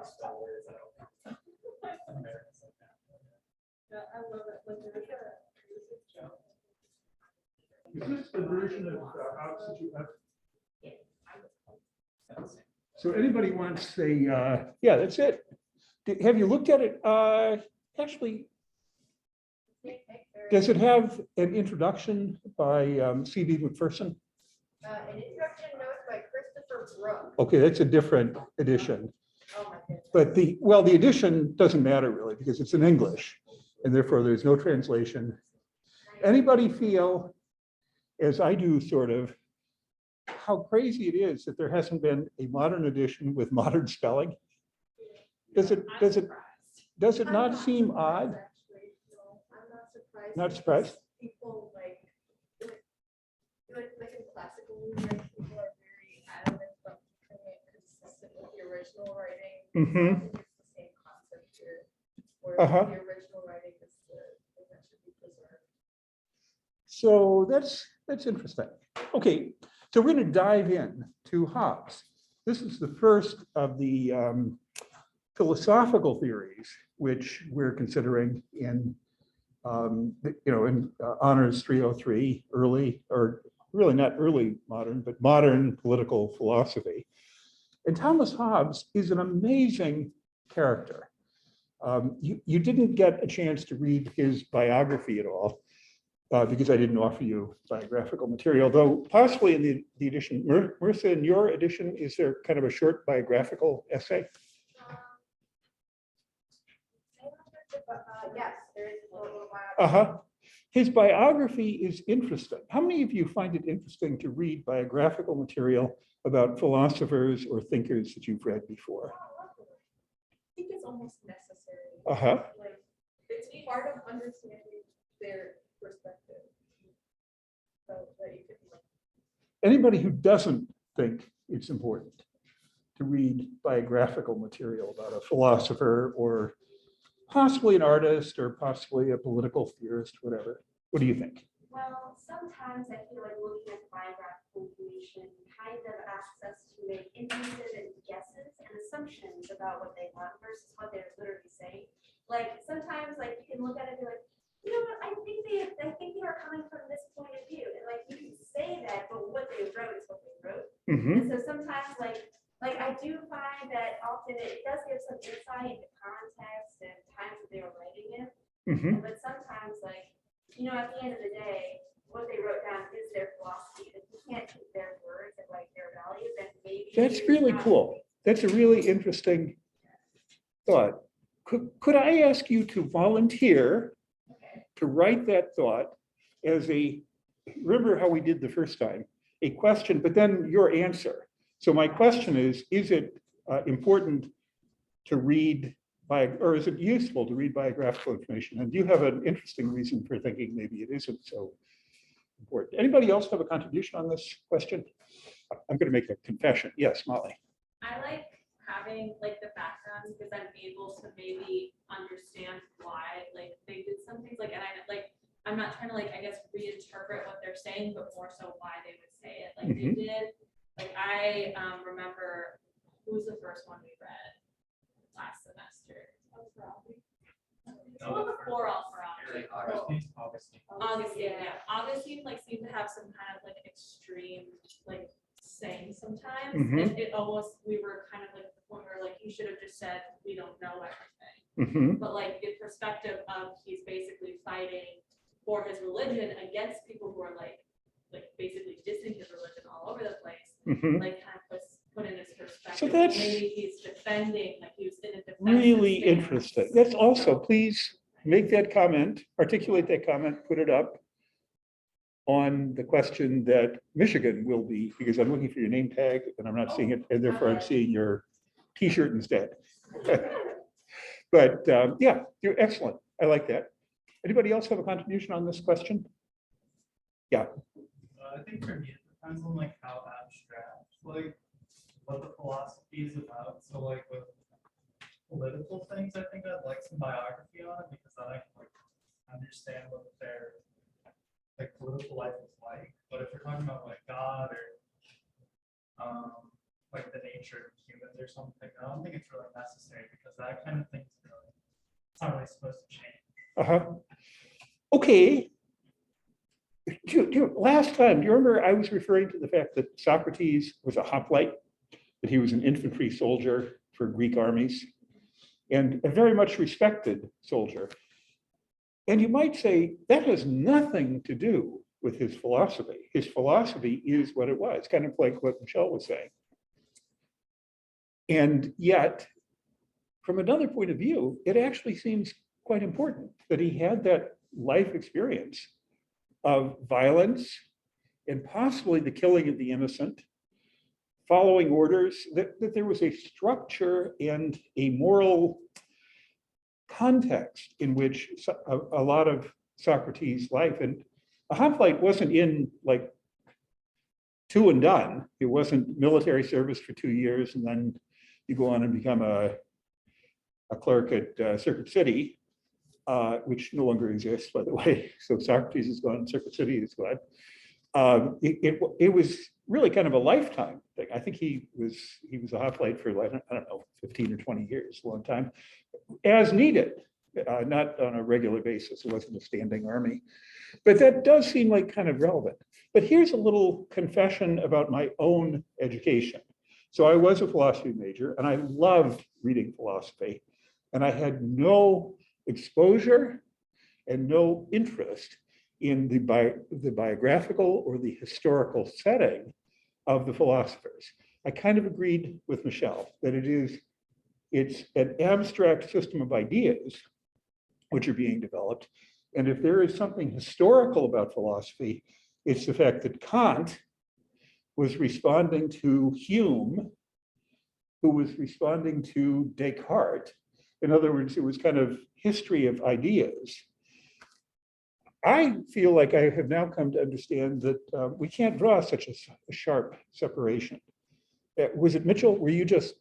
spell words. I don't know. Americans like that. Yeah, I love it. Like, there's Is this the version of Hobbes that you have? So anybody wants a, yeah, that's it. Have you looked at it? Actually, does it have an introduction by C.B. McPherson? An introduction notes by Christopher Brooke. Okay, that's a different edition. Oh my goodness. But the edition doesn't matter really because it's in English and therefore there's no translation. Anybody feel, as I do sort of, how crazy it is that there hasn't been a modern edition with modern spelling? Does it not seem odd? Actually, no, I'm not surprised. Not surprised? People like in classical writing, people are very adamant about keeping it consistent with the original writing. Mhm. It's the same concept here, where Uh-huh. the original writing is the thing that should be preserved. So that's interesting. Okay, so we're going to dive in to Hobbes. This is the first of the philosophical theories which we're considering in honors 303, early, or really not early modern, but modern political philosophy. And Thomas Hobbes is an amazing character. You didn't get a chance to read his biography at all. Because I didn't offer you biographical material, though possibly in the edition, Marissa, in your edition, is there kind of a short biographical essay? Yes, there is a little biography. Uh-huh. His biography is interesting. How many of you find it interesting to read biographical material about philosophers or thinkers that you've read before? I think it's almost necessary. Uh-huh. Like, it's part of understanding their perspective. So that you can like, Anybody who doesn't think it's important to read biographical material about a philosopher or possibly an artist or possibly a political theorist, whatever. What do you think? Well, sometimes I feel like looking at biographical information kind of asks us to make inferences and guesses and assumptions about what they want versus what they're literally saying. Like sometimes, like you can look at it and be like, you know what? I think they are coming from this point of view, and like you can say that, but what they wrote is what they wrote. Mhm. And so sometimes, like I do find that often it does give some insight into context and times that they were writing in. Mhm. But sometimes, like, you know, at the end of the day, what they wrote down is their philosophy. And if you can't take their words and like their values, then maybe That's it's really not cool. That's a really interesting thought. Could I ask you to volunteer okay. to write that thought as remember how we did the first time, a question, but then your answer. So my question is it important to read or is it useful to read biographical information? And do you have an interesting reason for thinking maybe it isn't so important? Anybody else have a contribution on this question? I'm going to make a confession. Yes, Molly. I like having like the background because I'm able to maybe understand why like they did some things like, and I'm not trying to like, I guess, reinterpret what they're saying, but more so why they would say it. Like they did, like I remember who was the first one we read last semester? Well, before Alfarabi. Augustine, yeah. Augustine like seemed to have some kind of like extreme like saying sometimes. And it almost, we were kind of like at the point where like he should have just said, we don't know everything. But like the perspective of he's basically fighting for his religion against people who are like basically dissing his religion all over the place, like kind of put in his perspective. So that's maybe he's defending, like he was in a defensive really stance. interesting. That's also, please make that comment, articulate that comment, put it up on the question that Michigan will be, because I'm looking for your name tag and I'm not seeing it, and therefore I'm seeing your T-shirt instead. But yeah, you're excellent. I like that. Anybody else have a contribution on this question? Yeah. I think for me, it depends on like how abstract, like what the philosophy is about. So like with political things, I think I'd like some biography on it because then I can like understand what their like political life is like. But if we're talking about like God or like the nature of humans or something, I don't think it's really necessary because that kind of thing's really, it's not really supposed to change. Uh-huh. Okay. Last time, do you remember I was referring to the fact that Socrates was a hoplite, that he was an infantry soldier for Greek armies, and a very much respected soldier. And you might say that has nothing to do with his philosophy. His philosophy is what it was, kind of like what Michelle was saying. And yet, from another point of view, it actually seems quite important that he had that life experience of violence and possibly the killing of the innocent, following orders, that there was a structure and a moral context in which a lot of Socrates' life, and a hoplite wasn't in like two and done. It wasn't military service for 2 years and then you go on and become a clerk at Circuit City, which no longer exists, by the way. So Socrates is gone, Circuit City is gone. It was really kind of a lifetime thing. I think he was a hoplite for like, I don't know, 15 or 20 years, a long time, as needed, not on a regular basis. It wasn't a standing army, but that does seem like kind of relevant. But here's a little confession about my own education. So I was a philosophy major and I loved reading philosophy, and I had no exposure and no interest in the biographical or the historical setting of the philosophers. I kind of agreed with Michelle that it's an abstract system of ideas which are being developed. And if there is something historical about philosophy, it's the fact that Kant was responding to Hume, who was responding to Descartes. In other words, it was kind of history of ideas. I feel like I have now come to understand that we can't draw such a sharp separation. Was it Mitchell? Were you just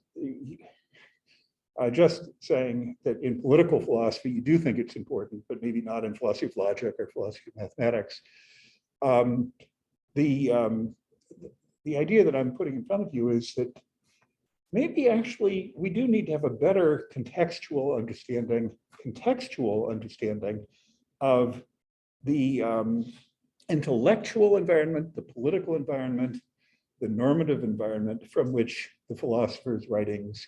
saying that in political philosophy, you do think it's important, but maybe not in philosophy of logic or philosophy of mathematics? The idea that I'm putting in front of you is that maybe actually we do need to have a better contextual understanding of the intellectual environment, the political environment, the normative environment from which the philosophers' writings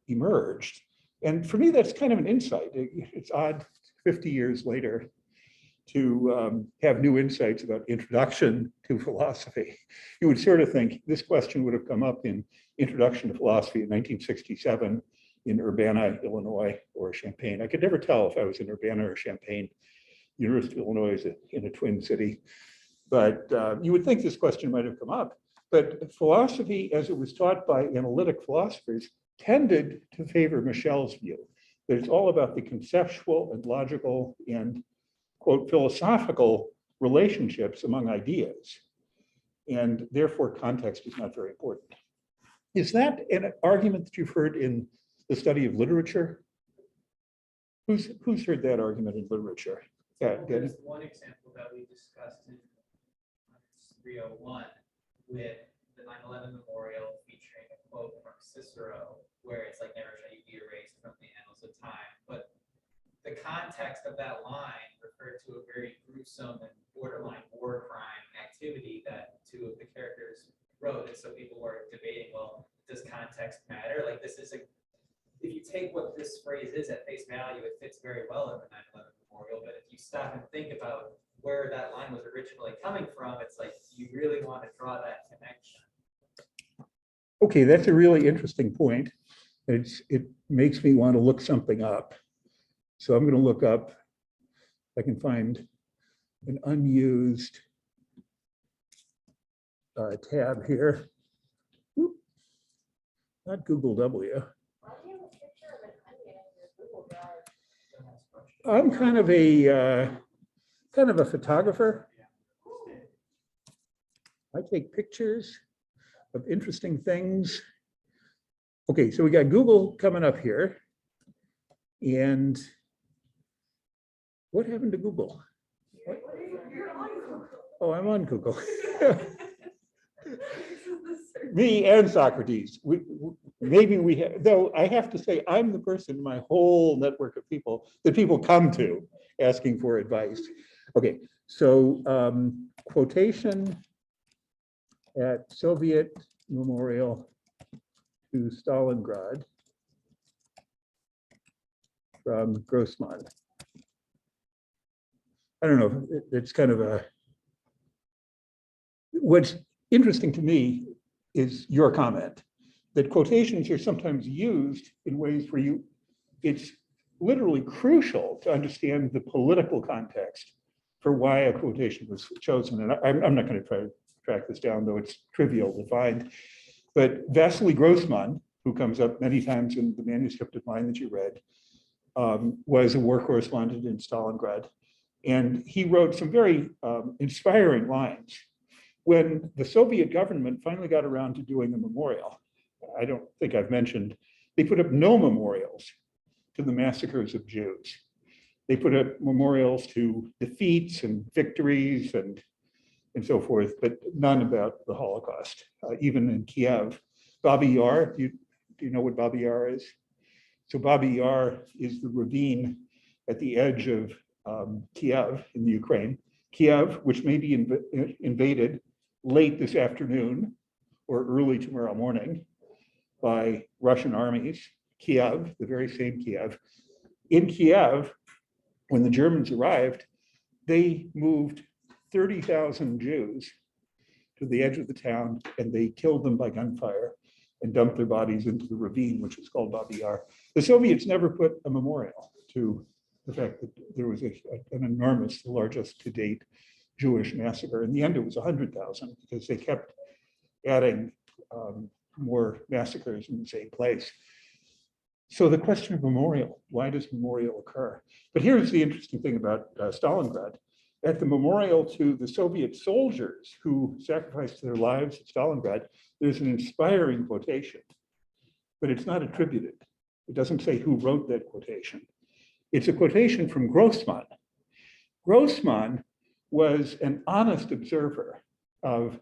emerged. And for me, that's kind of an insight. It's odd 50 years later to have new insights about introduction to philosophy. You would sort of think this question would have come up in Introduction to Philosophy in 1967 in Urbana, Illinois, or Champaign. I could never tell if I was in Urbana or Champaign. University of Illinois is in a twin city. But you would think this question might have come up. But philosophy, as it was taught by analytic philosophers, tended to favor Michelle's view, that it's all about the conceptual and logical and, quote, philosophical relationships among ideas. And therefore, context is not very important. Is that an argument that you've heard in the study of literature? Who's heard that argument in literature? Yeah, there's one example that we discussed in 301 with the 9/11 memorial featuring a quote from Cicero, where it's like, never shall you be erased from the annals of time. But the context of that line referred to a very gruesome and borderline war crime activity that two of the characters wrote. And so people were debating, well, does context matter? Like, this is if you take what this phrase is at face value, it fits very well in the 9/11 memorial. But if you stop and think about where that line was originally coming from, it's like, you really want to draw that connection. Okay, that's a really interesting point. It makes me want to look something up. So I'm going to look up, if I can find an unused tab here. Whoop. Not Google W. I'm kind of a photographer. I take pictures of interesting things. Okay, so we got Google coming up here. And what happened to Google? What? Oh, I'm on Google. Me and Socrates. Maybe we have, though I have to say, I'm the person in my whole network of people that people come to asking for advice. Okay, so quotation at Soviet memorial to Stalingrad from Grossman. I don't know, it's kind of a, what's interesting to me is your comment that quotations are sometimes used in ways where it's literally crucial to understand the political context for why a quotation was chosen. And I'm not going to try to track this down, though it's trivial to find. But Vasily Grossman, who comes up many times in the manuscript of mine that you read, was a war correspondent in Stalingrad. And he wrote some very inspiring lines. When the Soviet government finally got around to doing a memorial, I don't think I've mentioned, they put up no memorials to the massacres of Jews. They put up memorials to defeats and victories and so forth, but none about the Holocaust, even in Kiev. Babi Yar, do you know what Babi Yar is? So Babi Yar is the ravine at the edge of Kiev in the Ukraine. Kiev, which may be invaded late this afternoon or early tomorrow morning by Russian armies. Kiev, the very same Kiev. In Kiev, when the Germans arrived, they moved 30,000 Jews to the edge of the town and they killed them by gunfire and dumped their bodies into the ravine, which was called Babi Yar. The Soviets never put a memorial to the fact that there was an enormous, the largest to date Jewish massacre. In the end, it was 100,000 because they kept adding more massacres in the same place. So the question of memorial, why does memorial occur? But here's the interesting thing about Stalingrad. At the memorial to the Soviet soldiers who sacrificed their lives at Stalingrad, there's an inspiring quotation, but it's not attributed. It doesn't say who wrote that quotation. It's a quotation from Grossman. Grossman was an honest observer of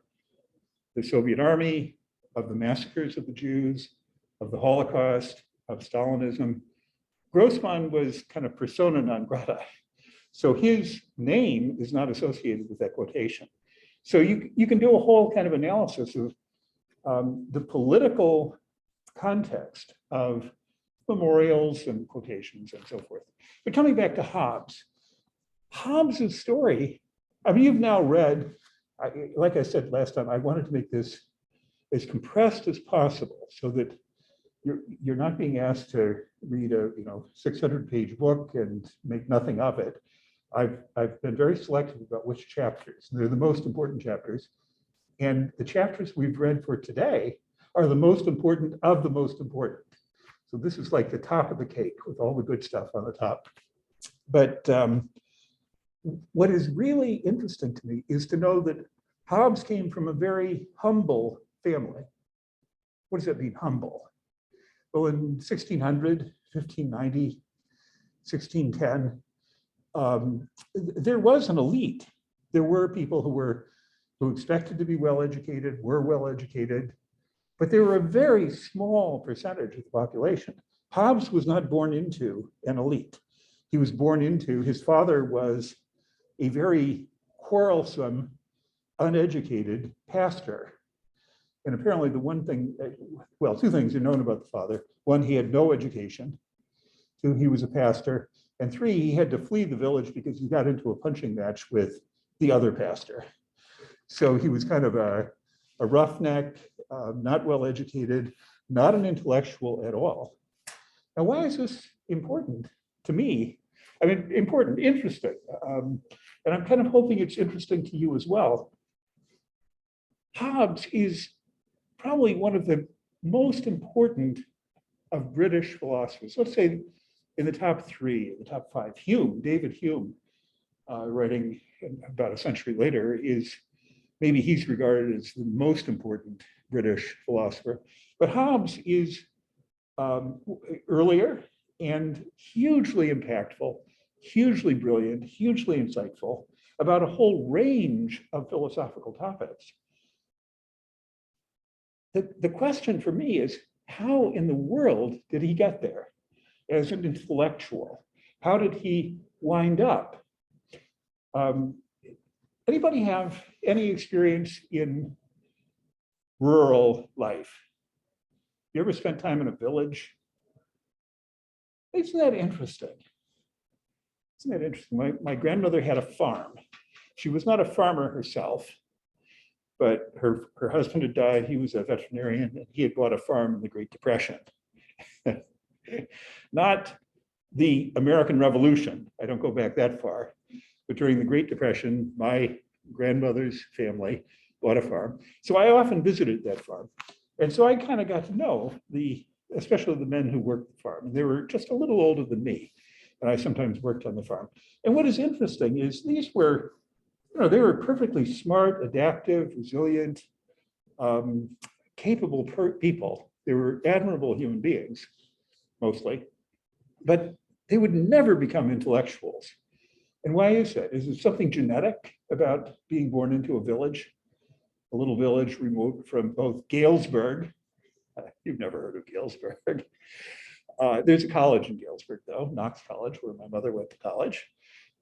the Soviet army, of the massacres of the Jews, of the Holocaust, of Stalinism. Grossman was kind of persona non grata. So his name is not associated with that quotation. So you can do a whole kind of analysis of the political context of memorials and quotations and so forth. But coming back to Hobbes, Hobbes's story, I mean, you've now read, like I said last time, I wanted to make this as compressed as possible so that you're not being asked to read a 600-page book and make nothing of it. I've been very selective about which chapters. They're the most important chapters. And the chapters we've read for today are the most important of the most important. So this is like the top of the cake with all the good stuff on the top. But what is really interesting to me is to know that Hobbes came from a very humble family. What does that mean, humble? Well, in 1600, 1590, 1610, there was an elite. There were people who expected to be well-educated, were well-educated, but they were a very small percentage of the population. Hobbes was not born into an elite. He was born into, his father was a very quarrelsome, uneducated pastor. And apparently the one thing, well, two things are known about the father. One, he had no education. Two, he was a pastor. And three, he had to flee the village because he got into a punching match with the other pastor. So he was kind of a roughneck, not well educated, not an intellectual at all. Now, why is this important to me? I mean, important, interesting. And I'm kind of hoping it's interesting to you as well. Hobbes is probably one of the most important of British philosophers. Let's say in the top three, in the top five. Hume, David Hume, writing about a century later, is maybe he's regarded as the most important British philosopher. But Hobbes is earlier and hugely impactful, hugely brilliant, hugely insightful about a whole range of philosophical topics. the question for me is, how in the world did he get there as an intellectual? How did he wind up? Anybody have any experience in rural life? You ever spent time in a village? Isn't that interesting? Isn't that interesting? My grandmother had a farm. She was not a farmer herself, but her husband had died. He was a veterinarian, and he had bought a farm in the Great Depression. Not the American Revolution. I don't go back that far. But during the Great Depression, my grandmother's family bought a farm. So I often visited that farm. And so I kind of got to know especially the men who worked the farm. They were just a little older than me. And I sometimes worked on the farm. And what is interesting is these were, they were perfectly smart, adaptive, resilient, capable people. They were admirable human beings, mostly. But they would never become intellectuals. And why is that? Is it something genetic about being born into a village? A little village remote from both Galesburg. You've never heard of Galesburg. There's a college in Galesburg, though, Knox College, where my mother went to college.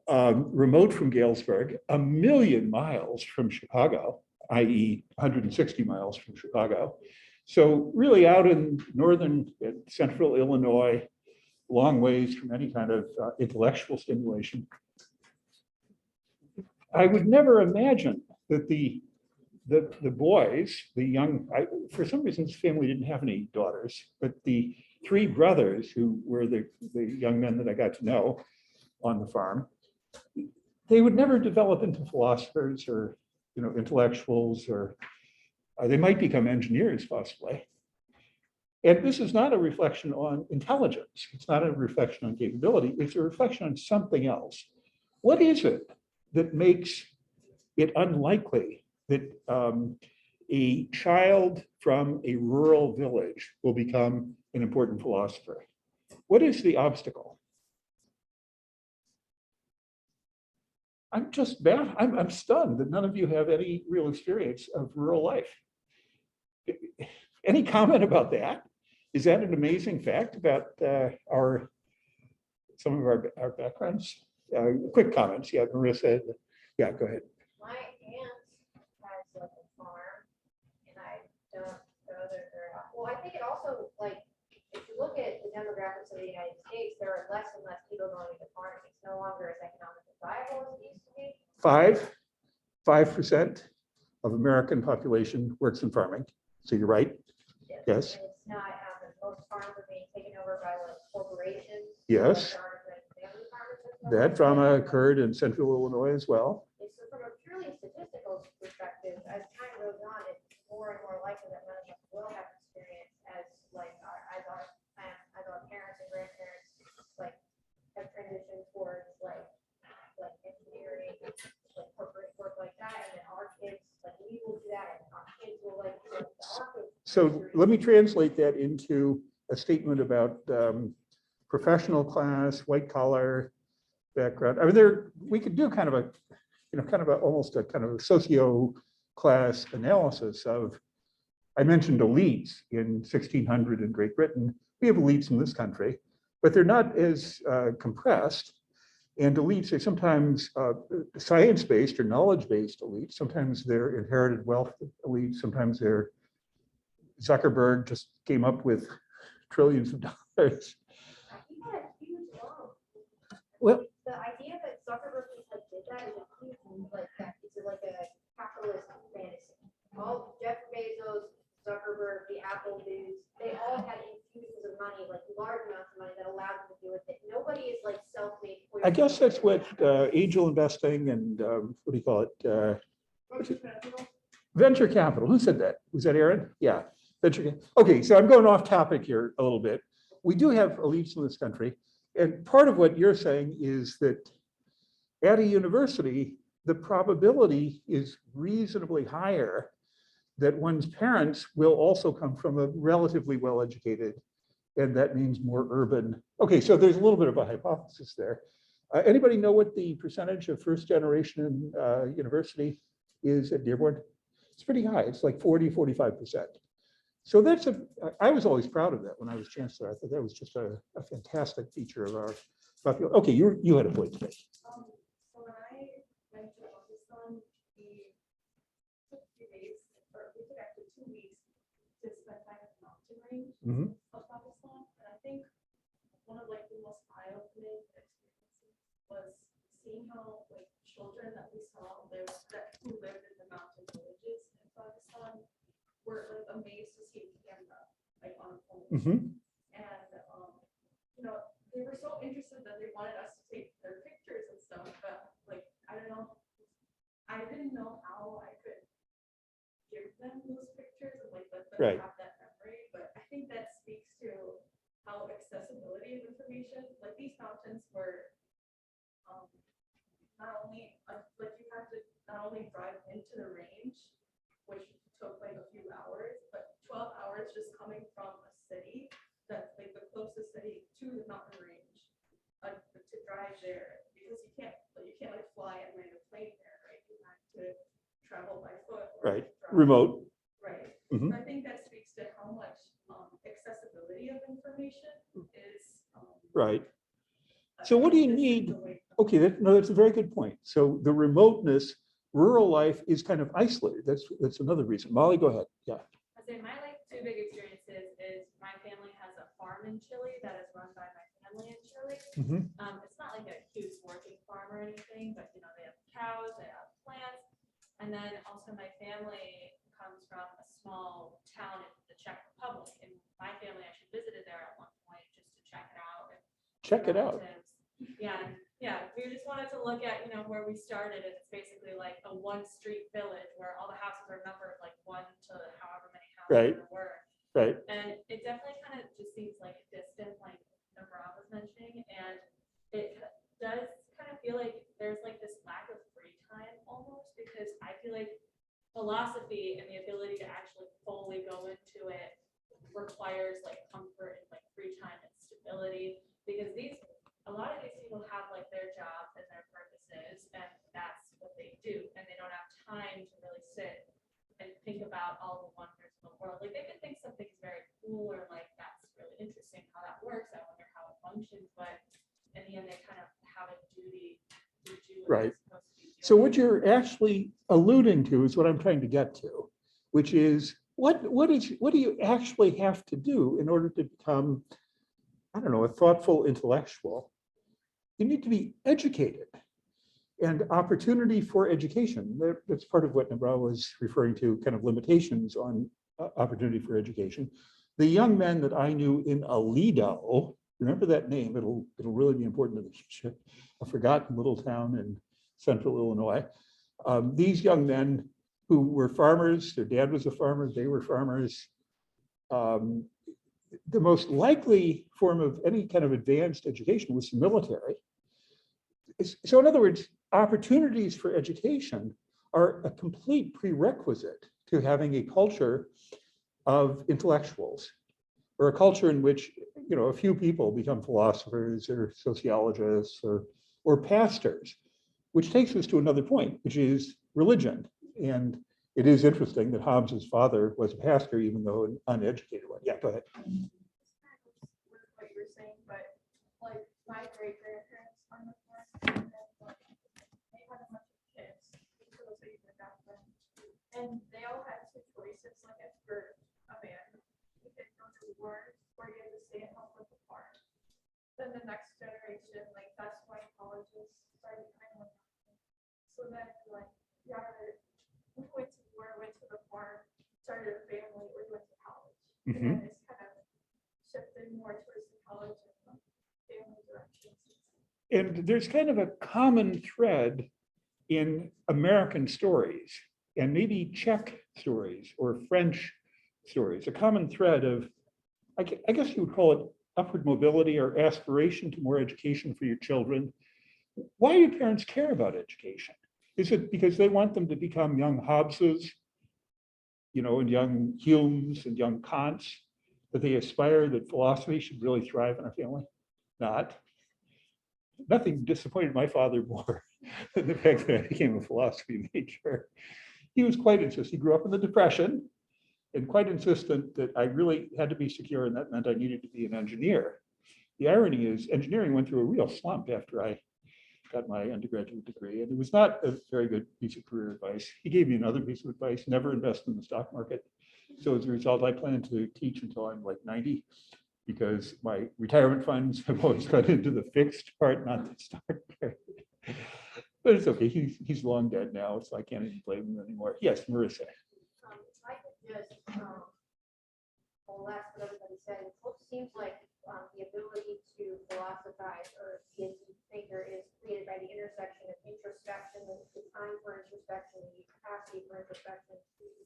Remote from Galesburg, 1,000,000 miles from Chicago, i.e. 160 miles from Chicago. So really out in northern and central Illinois, long ways from any kind of intellectual stimulation. I would never imagine that the boys, the young, for some reason, his family didn't have any daughters, but the 3 brothers who were the young men that I got to know on the farm, they would never develop into philosophers or intellectuals, or they might become engineers possibly. And this is not a reflection on intelligence. It's not a reflection on capability. It's a reflection on something else. What is it that makes it unlikely that a child from a rural village will become an important philosopher? What is the obstacle? I'm just bad. I'm stunned that none of you have any real experience of rural life. Any comment about that? Is that an amazing fact about some of our backgrounds? Quick comments. Yeah, Marissa. Yeah, go ahead. My aunt has like a farm, and I don't know that they're, well, I think it also, like, if you look at the demographics of the United States, there are less and less people going into farming. It's no longer as economically viable as it used to be. 5% of American population works in farming. So you're right. Yes. And it's not, most farms are being taken over by like corporations. Yes. That drama occurred in central Illinois as well. So from a purely statistical perspective, as time goes on, it's more and more likely that none of us will have experience as our parents and grandparents like have transitioned towards like engineering, like corporate work like that, and then our kids, like we will do that, and our kids will like So let me translate that into a statement about professional class, white collar background. I mean, we could do kind of almost a kind of a socio class analysis of, I mentioned elites in 1600 in Great Britain. We have elites in this country, but they're not as compressed. And elites are sometimes science-based or knowledge-based elites. Sometimes they're inherited wealth elites. Sometimes they're Zuckerberg just came up with trillions of dollars. He had a huge loan. Well, The idea that Zuckerberg just like did that is a huge, like that. It's like a capitalist fantasy. All Jeff Bezos, Zuckerberg, the Apple dudes, they all had infusions of money, like large amounts of money that allowed them to do it. That nobody is like self-made. I guess that's what angel investing and what do you call it? Venture capital. Who said that? Was that Aaron? Yeah. Okay, so I'm going off topic here a little bit. We do have elites in this country. And part of what you're saying is that at a university, the probability is reasonably higher that one's parents will also come from a relatively well-educated, and that means more urban. Okay, so there's a little bit of a hypothesis there. Anybody know what the percentage of first generation university is at Dearborn? It's pretty high. It's like 40, 45%. So that's I was always proud of that when I was chancellor. I thought that was just a fantastic feature of our population. Okay, you had a point to make. So when I went to Pakistan, we took 2 days, or we took actually 2 weeks to spend time in the mountain range Mhm. of Pakistan. And I think one of like the most eye-opening experiences was seeing how like children that we saw who lived in the mountain villages in Pakistan were like amazed to see a camera like on a phone. Mhm. And you know, they were so interested that they wanted us to take their pictures and stuff, but like I don't know, I didn't know how I could give them those pictures and like let them Right. have that memory. But I think that speaks to how accessibility of information, like these mountains were not only like you have to not only drive into the range, which took like a few hours, but 12 hours just coming from a city that's like the closest city to the mountain range to drive there, because you can't like fly and land a plane there, right? You have to travel by foot. Or Right. drive. Remote. Right. Mhm. So I think that speaks to how much accessibility of information is. Right. So what do you need? Okay, that's a very good point. So the remoteness, rural life is kind of isolated. That's another reason. Molly, go ahead. Yeah. I say my like 2 big experiences is my family has a farm in Chile that is run by my family in Chile. Mhm. It's not like a huge working farm or anything, but you know, they have cows, they have plants. And then also my family comes from a small town in the Czech Republic, and my family actually visited there at one point just to check it out. And Check it out. relatives. Yeah, we just wanted to look at, you know, where we started, and it's basically like a 1-street village where all the houses are numbered like 1 to however many houses Right. there were. Right. And it definitely kind of just seems like distant, like Rob was mentioning, and it does kind of feel like there's like this lack of free time almost, because I feel like philosophy and the ability to actually fully go into it requires like comfort and like free time and stability, because a lot of these people have like their jobs and their purposes, and that's what they do, and they don't have time to really sit and think about all the wonders of the world. Like they could think something's very cool or like that's really interesting how that works. I wonder how it functions, but in the end, they kind of have a duty to do what Right. they're supposed to be doing. So what you're actually alluding to is what I'm trying to get to, which is what do you actually have to do in order to become, I don't know, a thoughtful intellectual? You need to be educated, and opportunity for education. That's part of what Nabra was referring to, kind of limitations on opportunity for education. The young men that I knew in Aledo, remember that name, it'll really be important in the future, a forgotten little town in central Illinois. These young men who were farmers, their dad was a farmer, they were farmers. The most likely form of any kind of advanced education was the military. So in other words, opportunities for education are a complete prerequisite to having a culture of intellectuals, or a culture in which, you know, a few people become philosophers or sociologists or pastors, which takes us to another point, which is religion. And it is interesting that Hobbes's father was a pastor, even though an uneducated one. Yeah, go ahead. With what you were saying, but like my great grandparents on the farm, and then like they had a bunch of kids, so those are even back then, and they all had 2 choices. Like at first, a man, you could go to war, or you had to stay and help with the farm. Then the next generation, like that's why colleges started kind of. So then like yeah, we went to war, went to the farm, started a family, we went to college. And then it's kind of shifted more towards the college and family directions. And there's kind of a common thread in American stories, and maybe Czech stories or French stories, a common thread of, I guess you would call it upward mobility or aspiration to more education for your children. Why do parents care about education? Is it because they want them to become young Hobbeses, you know, and young Humes and young Kants, that they aspire that philosophy should really thrive in our family? Not. Nothing disappointed my father more than the fact that I became a philosophy major. He was quite interested. He grew up in the Depression, and quite insistent that I really had to be secure, and that meant I needed to be an engineer. The irony is engineering went through a real slump after I got my undergraduate degree, and it was not a very good piece of career advice. He gave me another piece of advice: never invest in the stock market. So as a result, I plan to teach until I'm like 90, because my retirement funds have always gone into the fixed part, not the stock part. But it's okay. He's long dead now, so I can't even blame him anymore. Yes, Marissa. If I could just, last what everybody said, it seems like the ability to philosophize or be a deep thinker is created by the intersection of introspection, the time for introspection, the capacity for introspection,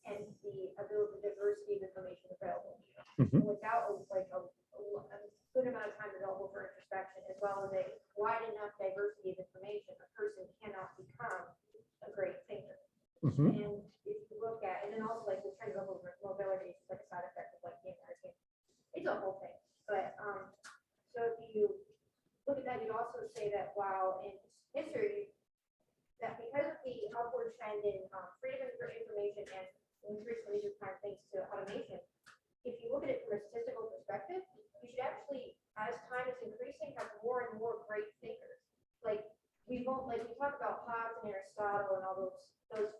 and the ability, the diversity of information available. Mhm. Without like a good amount of time available for introspection, as well as a wide enough diversity of information, a person cannot become a great thinker. Mhm. And if you look at, and then also like the trend of mobility is like a side effect of like the American, it's a whole thing. But so if you look at that, you'd also say that while in history, that because of the upward trend in freedom for information and increased leisure time thanks to automation, if you look at it from a statistical perspective, you should actually, as time is increasing, have more and more great thinkers. Like we won't, like we talk about Hobbes and Aristotle and all those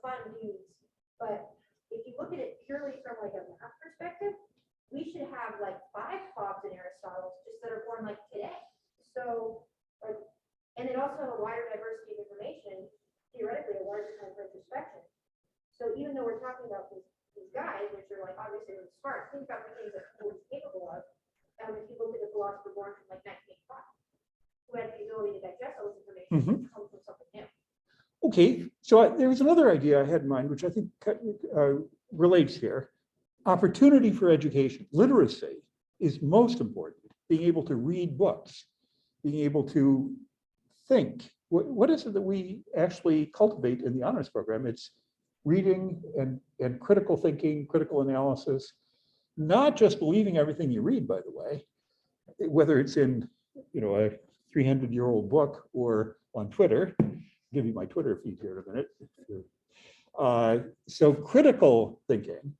fun dudes, but if you look at it purely from like a math perspective, we should have like 5 Hobbes and Aristotles just that are born like today. So like, and then also a wider diversity of information, theoretically a larger time for introspection. So even though we're talking about these guys, which are like obviously really smart, think about the things that people are capable of. If you look at the philosopher born from like 1985, who had the ability to digest all this information and come from something new. Okay, so there was another idea I had in mind, which I think relates here. Opportunity for education, literacy is most important. Being able to read books, being able to think. What is it that we actually cultivate in the honors program? It's reading and critical thinking, critical analysis, not just believing everything you read, by the way, whether it's in a 300-year-old book or on Twitter. I'll give you my Twitter feed here in a minute. So critical thinking,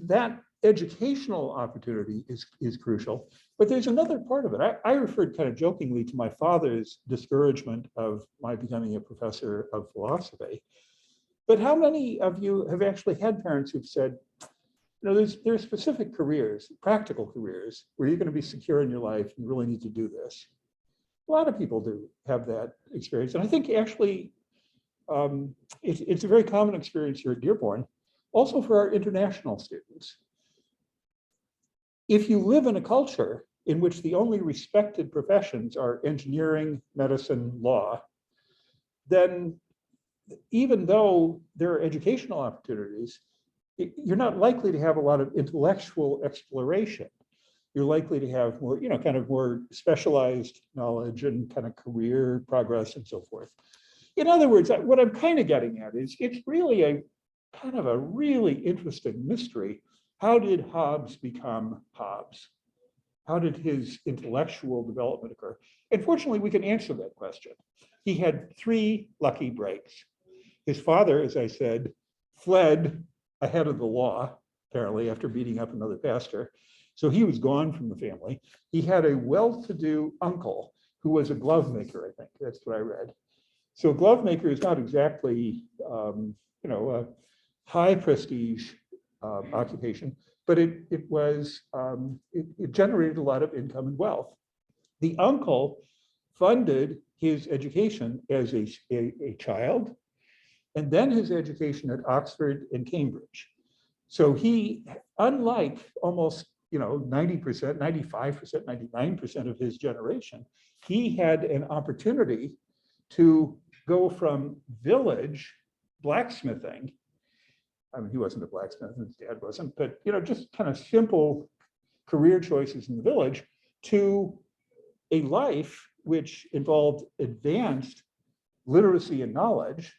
that educational opportunity is crucial. But there's another part of it. I referred kind of jokingly to my father's discouragement of my becoming a professor of philosophy. But how many of you have actually had parents who've said, there are specific careers, practical careers, where you're going to be secure in your life, you really need to do this. A lot of people do have that experience. And I think actually it's a very common experience here at Dearborn, also for our international students. If you live in a culture in which the only respected professions are engineering, medicine, law, then even though there are educational opportunities, you're not likely to have a lot of intellectual exploration. You're likely to have more, kind of more specialized knowledge and kind of career progress and so forth. In other words, what I'm kind of getting at is it's really a kind of a really interesting mystery. How did Hobbes become Hobbes? How did his intellectual development occur? And fortunately, we can answer that question. He had 3 lucky breaks. His father, as I said, fled ahead of the law, apparently, after beating up another pastor. So he was gone from the family. He had a well-to-do uncle who was a glove maker, I think. That's what I read. So a glove maker is not exactly, a high prestige occupation, but it generated a lot of income and wealth. The uncle funded his education as a child, and then his education at Oxford and Cambridge. So he, unlike almost 90%, 95%, 99% of his generation, he had an opportunity to go from village blacksmithing. I mean, he wasn't a blacksmith, his dad wasn't, but just kind of simple career choices in the village, to a life which involved advanced literacy and knowledge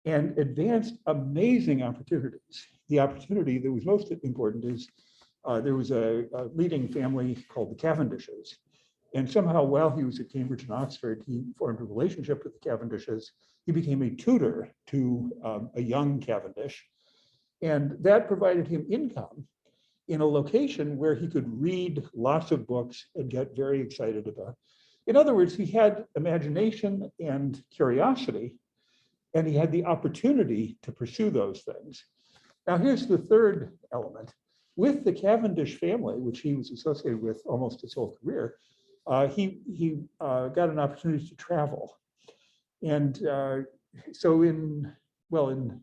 and advanced amazing opportunities. The opportunity that was most important is there was a leading family called the Cavendishes. And somehow, while he was at Cambridge and Oxford, he formed a relationship with the Cavendishes. He became a tutor to a young Cavendish. And that provided him income in a location where he could read lots of books and get very excited about. In other words, he had imagination and curiosity, and he had the opportunity to pursue those things. Now, here's the third element. With the Cavendish family, which he was associated with almost his whole career, he got an opportunity to travel. And so in the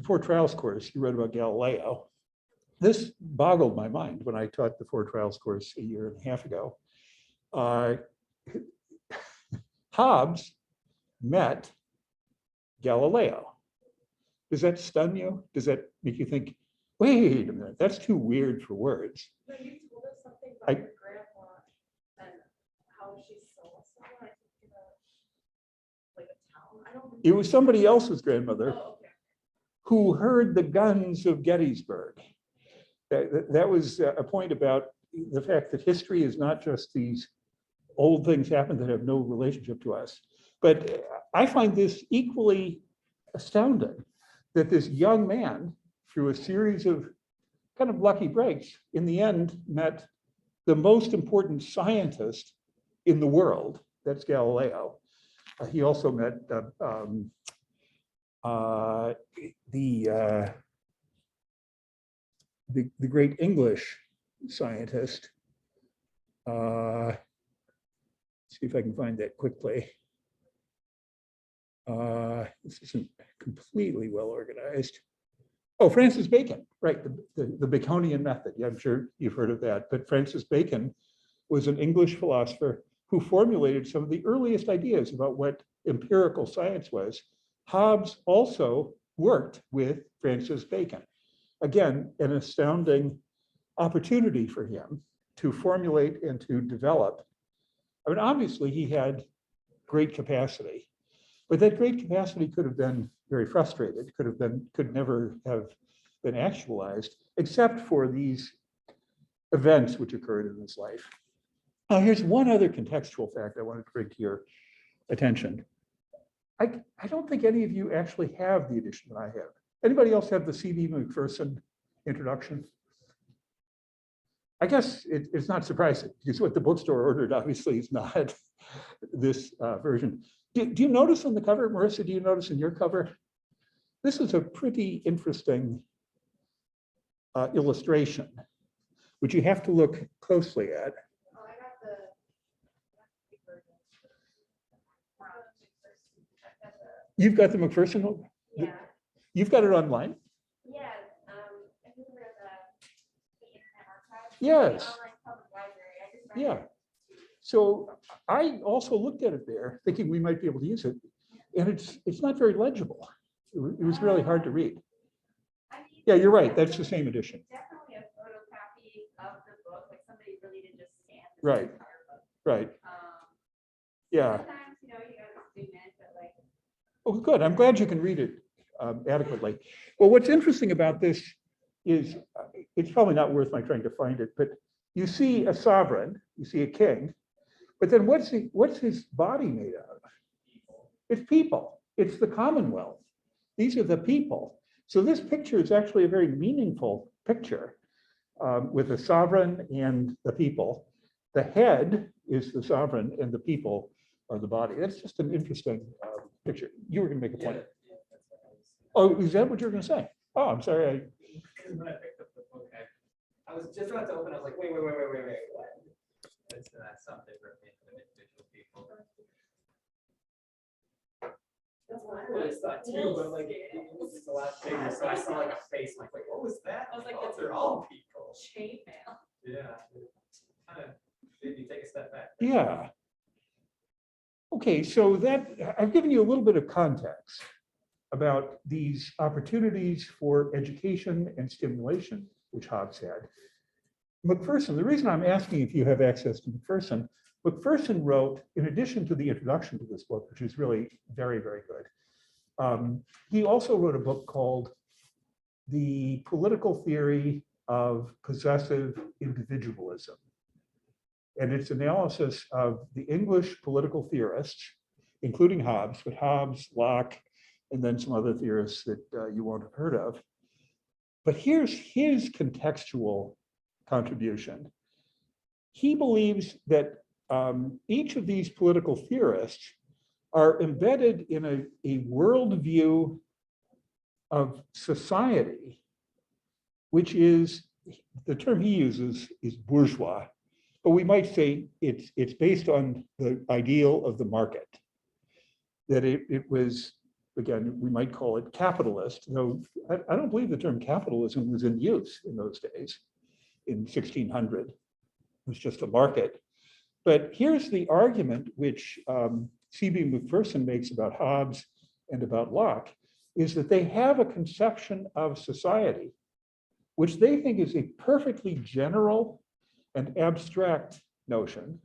Four Trials course, he wrote about Galileo. This boggled my mind when I taught the Four Trials course a year and a half ago. Hobbes met Galileo. Does that stun you? Does that make you think, wait a minute, that's too weird for words? No, you told us something about your grandma and how she saw someone, I think, in like a town. I don't. It was somebody else's grandmother Oh, okay. who heard the guns of Gettysburg. That was a point about the fact that history is not just these old things happen that have no relationship to us. But I find this equally astounding that this young man, through a series of kind of lucky breaks, in the end met the most important scientist in the world, that's Galileo. He also met the great English scientist. See if I can find that quickly. This isn't completely well organized. Oh, Francis Bacon, right, the Baconian method. Yeah, I'm sure you've heard of that. But Francis Bacon was an English philosopher who formulated some of the earliest ideas about what empirical science was. Hobbes also worked with Francis Bacon. Again, an astounding opportunity for him to formulate and to develop. I mean, obviously he had great capacity, but that great capacity could have been very frustrated, could never have been actualized, except for these events which occurred in his life. Now, here's one other contextual fact I wanted to bring to your attention. I don't think any of you actually have the edition that I have. Anybody else have the C.B. Macpherson introduction? I guess it's not surprising because what the bookstore ordered obviously is not this version. Do you notice on the cover, Marissa, do you notice in your cover? This is a pretty interesting illustration, which you have to look closely at. Oh, I got the. You've got the Macpherson one? Yeah, You've got it online? yeah, I think we're the Internet Archive. Yes. The online public library. I just read Yeah. it. So I also looked at it there, thinking we might be able to use it, and it's not very legible. It was really hard to read. I mean, Yeah, you're right. That's the same edition. definitely a photocopy of the book, like somebody really did just scan. this Right. entire book. Right. Yeah. Sometimes, you gotta zoom in, but like. Oh, good. I'm glad you can read it adequately. Well, what's interesting about this is it's probably not worth my trying to find it, but you see a sovereign, you see a king, but then what's his body made out of? It's people. It's the Commonwealth. These are the people. So this picture is actually a very meaningful picture with the sovereign and the people. The head is the sovereign and the people are the body. That's just an interesting picture. You were going to make a point. Oh, is that what you were going to say? Oh, I'm sorry. Because when I picked up the book, I was just about to open, I was like, wait, what? It's something for individual people. That's what I always thought too, but like, it was just a lot bigger, so I saw like a face, I'm like, wait, what was that? I was like, oh, that's they're all people. Chainmail. Yeah. Kind of made me take a step back. Yeah. Okay, so that I've given you a little bit of context about these opportunities for education and stimulation, which Hobbes had. Macpherson, the reason I'm asking if you have access to Macpherson, Macpherson wrote, in addition to the introduction to this book, which is really very, very good, he also wrote a book called The Political Theory of Possessive Individualism. And its analysis of the English political theorists, including Hobbes, but Hobbes, Locke, and then some other theorists that you won't have heard of. But here's his contextual contribution. He believes that each of these political theorists are embedded in a worldview of society, which is, the term he uses is bourgeois, but we might say it's based on the ideal of the market. That it was, again, we might call it capitalist, though I don't believe the term capitalism was in use in those days, in 1600. It was just a market. But here's the argument which C.B. Macpherson makes about Hobbes and about Locke, is that they have a conception of society, which they think is a perfectly general and abstract notion.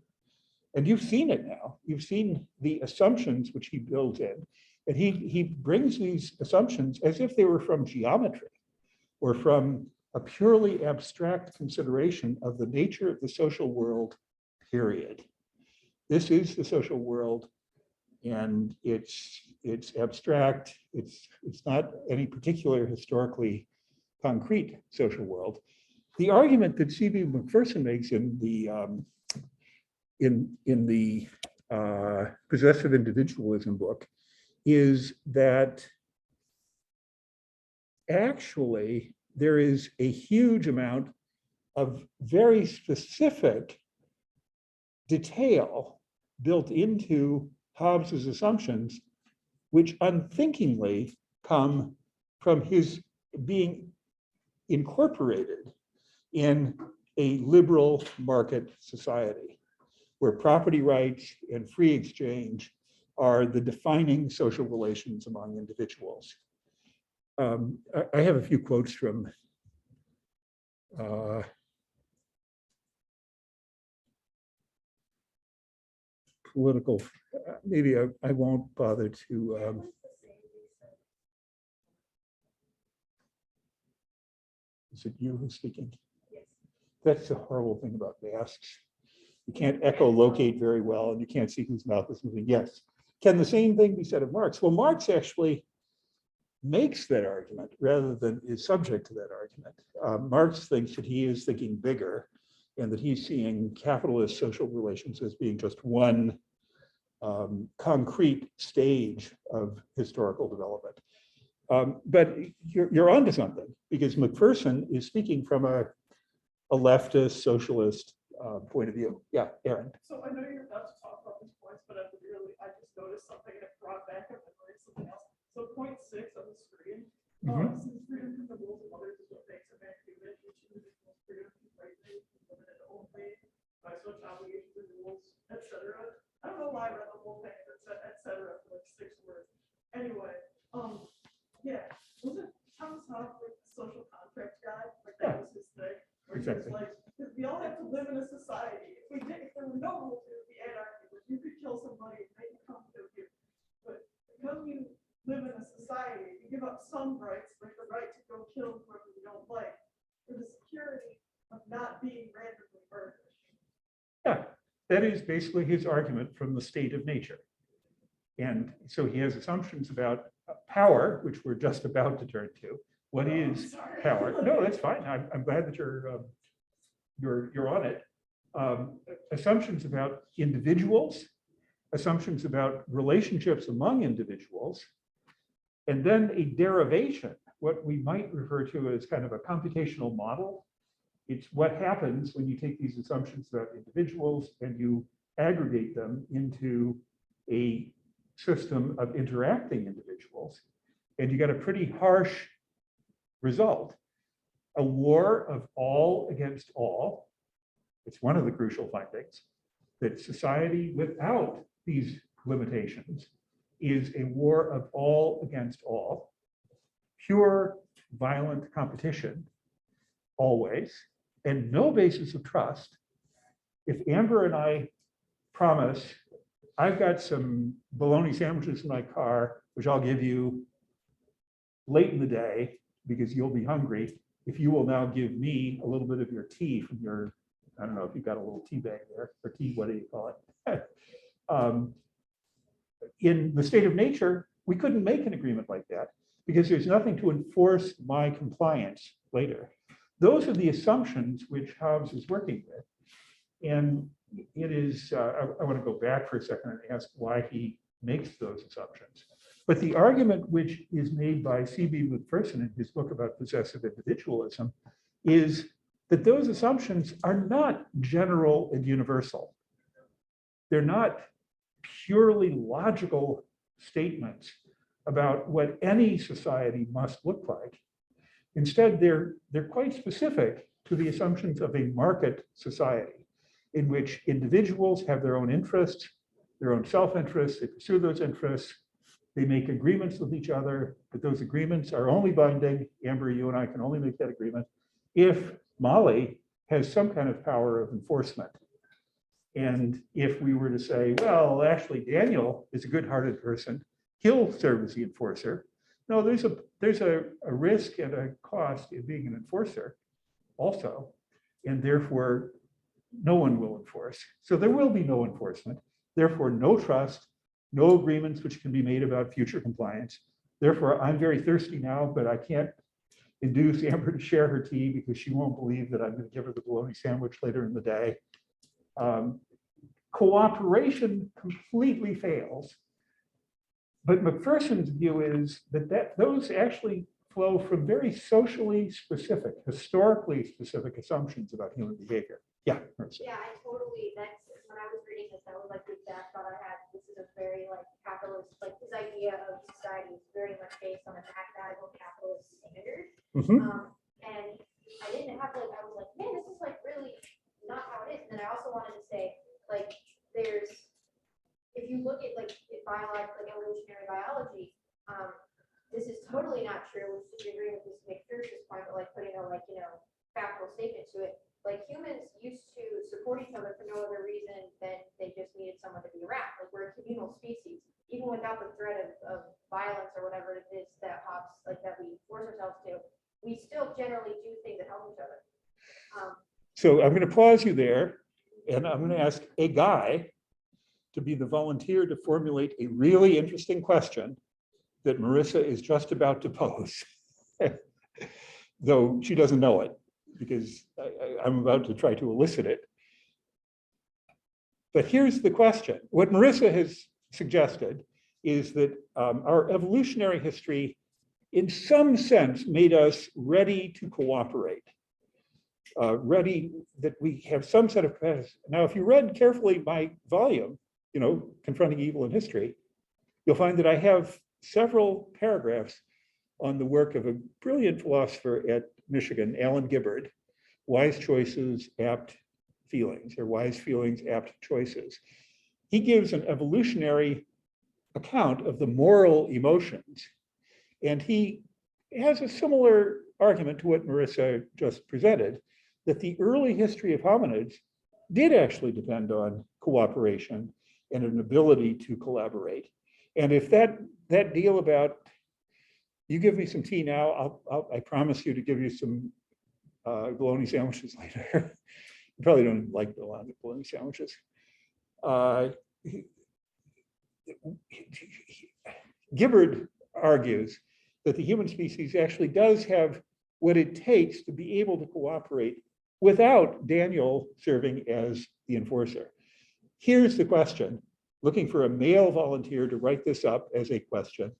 And you've seen it now. You've seen the assumptions which he builds in. And he brings these assumptions as if they were from geometry or from a purely abstract consideration of the nature of the social world, period. This is the social world, and it's abstract. It's not any particular historically concrete social world. The argument that C.B. Macpherson makes in the Possessive Individualism book is that actually there is a huge amount of very specific detail built into Hobbes's assumptions, which unthinkingly come from his being incorporated in a liberal market society, where property rights and free exchange are the defining social relations among individuals. I have a few quotes from political, maybe I won't bother to, is it you who's speaking? Yes. That's the horrible thing about masks. You can't echolocate very well, and you can't see whose mouth is moving. Yes. Can the same thing be said of Marx? Well, Marx actually makes that argument rather than is subject to that argument. Marx thinks that he is thinking bigger and that he's seeing capitalist social relations as being just one concrete stage of historical development. But you're onto something, because Macpherson is speaking from a leftist, socialist point of view. Yeah, Aaron. So I know you're about to talk about these points, but I just noticed something and it brought back up memory of something else. So point 6 on the screen, since freedom from the rules of others is what makes a man human, each individual's freedom from rightly limited only by such obligations and rules, etc. I don't know why I read the whole thing, etc. for like 6 words. Anyway, yeah, wasn't Thomas Hobbes like the social contract guy? Like that was his thing. Where he was Exactly. like, we all have to live in a society. If there were no rules, it would be anarchy. Like you could kill somebody and they could come to you. But because we live in a society, you give up some rights, like the right to go kill whoever you don't like, for the security of not being randomly murdered. Yeah, that is basically his argument from the state of nature. And so he has assumptions about power, which we're just about to turn to. What is power? No, that's fine. I'm glad that you're on it. Assumptions about individuals, assumptions about relationships among individuals, and then a derivation, what we might refer to as kind of a computational model. It's what happens when you take these assumptions about individuals and you aggregate them into a system of interacting individuals. And you get a pretty harsh result. A war of all against all. It's one of the crucial findings, that society without these limitations is a war of all against all. Pure violent competition, always, and no basis of trust. If Amber and I promise, I've got some bologna sandwiches in my car, which I'll give you late in the day because you'll be hungry, if you will now give me a little bit of your tea from your, I don't know if you've got a little tea bag there, or tea, what do you call it? In the state of nature, we couldn't make an agreement like that because there's nothing to enforce my compliance later. Those are the assumptions which Hobbes is working with. And it is, I want to go back for a second and ask why he makes those assumptions. But the argument which is made by C.B. McPherson in his book about possessive individualism is that those assumptions are not general and universal. They're not purely logical statements about what any society must look like. Instead, they're quite specific to the assumptions of a market society in which individuals have their own interests, their own self-interests, they pursue those interests, they make agreements with each other, but those agreements are only binding. Amber, you and I can only make that agreement if Molly has some kind of power of enforcement. And if we were to say, well, actually, Daniel is a good-hearted person, he'll serve as the enforcer. No, there's a risk and a cost in being an enforcer also, and therefore no one will enforce. So there will be no enforcement, therefore no trust, no agreements which can be made about future compliance. Therefore, I'm very thirsty now, but I can't induce Amber to share her tea because she won't believe that I'm going to give her the bologna sandwich later in the day. Cooperation completely fails. But McPherson's view is that those actually flow from very socially specific, historically specific assumptions about human behavior. Yeah, Marissa. Yeah, I totally, that's, when I was reading this, that was like the exact thought I had. This is a very like capitalist, like his idea of society is very much based on a mathematical capitalist standard. And I didn't have like, I was like, man, this is like really not how it is. And then I also wanted to say, like, there's, if you look at like biology, like evolutionary biology, this is totally not true, which is agreeing with this McPherson's point, but like putting a like, you know, factual statement to it. Like humans used to support each other for no other reason than they just needed someone to be around. Like we're a communal species, even without the threat of violence or whatever it is that Hobbes, like that we force ourselves to, we still generally do things that help each other. So I'm going to pause you there, and I'm going to ask a guy to be the volunteer to formulate a really interesting question that Marissa is just about to pose, though she doesn't know it, because I'm about to try to elicit it. But here's the question. What Marissa has suggested is that our evolutionary history, in some sense, made us ready to cooperate, ready that we have some set of capacity. Now, if you read carefully my volume, you know, Confronting Evil in History, you'll find that I have several paragraphs on the work of a brilliant philosopher at Michigan, Alan Gibbard, Wise Choices, Apt Feelings, or Wise Feelings, Apt Choices. He gives an evolutionary account of the moral emotions, and he has a similar argument to what Marissa just presented, that the early history of hominids did actually depend on cooperation and an ability to collaborate. And if that deal about, you give me some tea now, I promise you to give you some bologna sandwiches later. You probably don't like bologna sandwiches. Gibbard argues that the human species actually does have what it takes to be able to cooperate without Daniel serving as the enforcer. Here's the question, looking for a male volunteer to write this up as a question.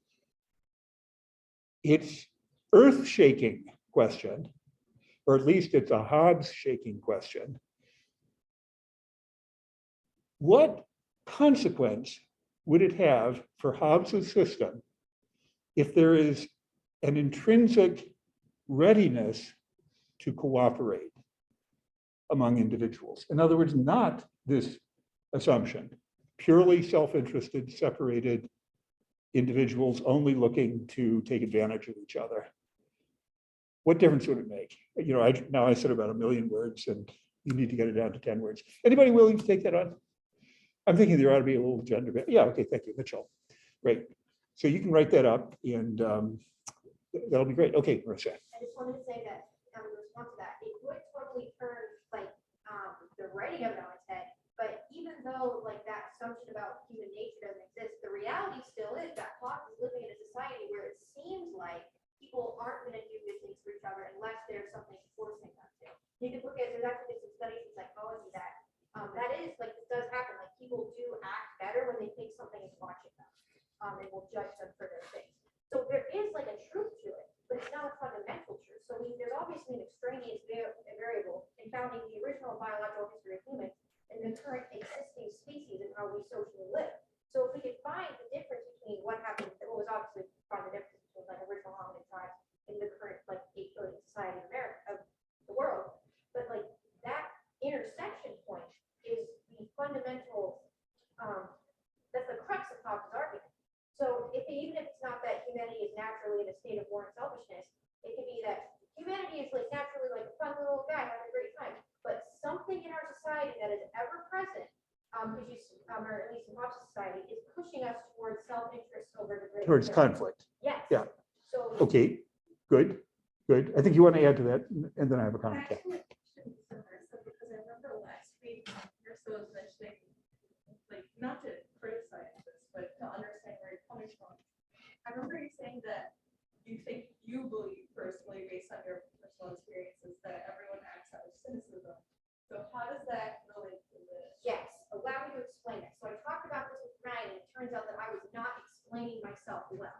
It's earth-shaking question, or at least it's a Hobbes-shaking question. What consequence would it have for Hobbes' system if there is an intrinsic readiness to cooperate among individuals? In other words, not this assumption, purely self-interested, separated individuals only looking to take advantage of each other. What difference would it make? You know, now I said about 1 million words, and you need to get it down to 10 words. Anybody willing to take that on? I'm thinking there ought to be a little gender. Yeah, okay, thank you, Mitchell. Great. So you can write that up, and that'll be great. Okay, Marissa. I just wanted to say that in response to that, it would totally turn like the writing of it on its head. But even though like that assumption about human nature doesn't exist, the reality still is that clock is living in like, this does happen, like, people do act better when they think something is watching them. And will judge them for their things. So there is like a truth to it, but it's not a fundamental truth. So there's obviously an extraneous variable in founding the original biological history of humans and the current existing species and how we socially live. So if we could find the difference between what happened, what was obviously find the difference between like original hominid tribes and the current like 8 billion society of America, of the world, but like that intersection point is the fundamental, that's the crux of Hobbes' argument. So even if it's not that humanity is naturally in a state of war and selfishness, it could be that humanity is like naturally like a fun little guy having a great time, but something in our society that is ever present, or at least in Hobbes' society, is pushing us towards self-interest over the greater Towards good. conflict. Yes. Yeah. So Okay, good, good. I think you want to add to that, and then I have a comment. Actually, shouldn't be so immersive, because I remember last week, your so was mentioning, like, not to criticize this, but to understand where you're coming from. I remember you saying that you believe personally, based on your personal experiences, that everyone acts out of cynicism. So how does that relate to this? yes, allow me to explain it. So I talked about this with Ryan, and it turns out that I was not explaining myself well.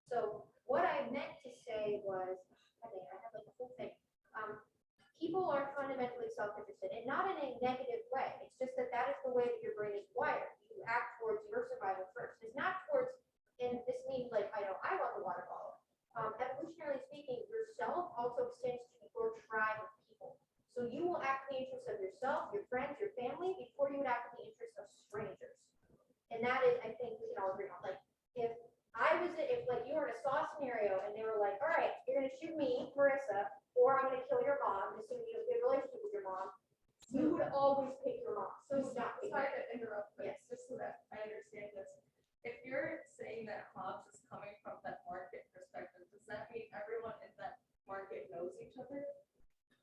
So what I meant to say was, I have like a whole thing. People are fundamentally self-interested, and not in a negative way. It's just that that is the way that your brain is wired. You act towards your survival first. It's not towards, and this means like, I know I want the water bottle. Evolutionarily speaking, yourself also extends to your tribe of people. So you will act in the interest of yourself, your friends, your family, before you would act in the interest of strangers. And that is, I think we can all agree on. Like, if like you were in a saw scenario and they were like, all right, you're gonna shoot me, Marissa, or I'm gonna kill your mom, assuming you have a good relationship with your mom, you would always pick your mom. So You would not pick sorry her. to interrupt, but Yes. just so that I understand this. If you're saying that Hobbes is coming from that market perspective, does that mean everyone in that market knows each other?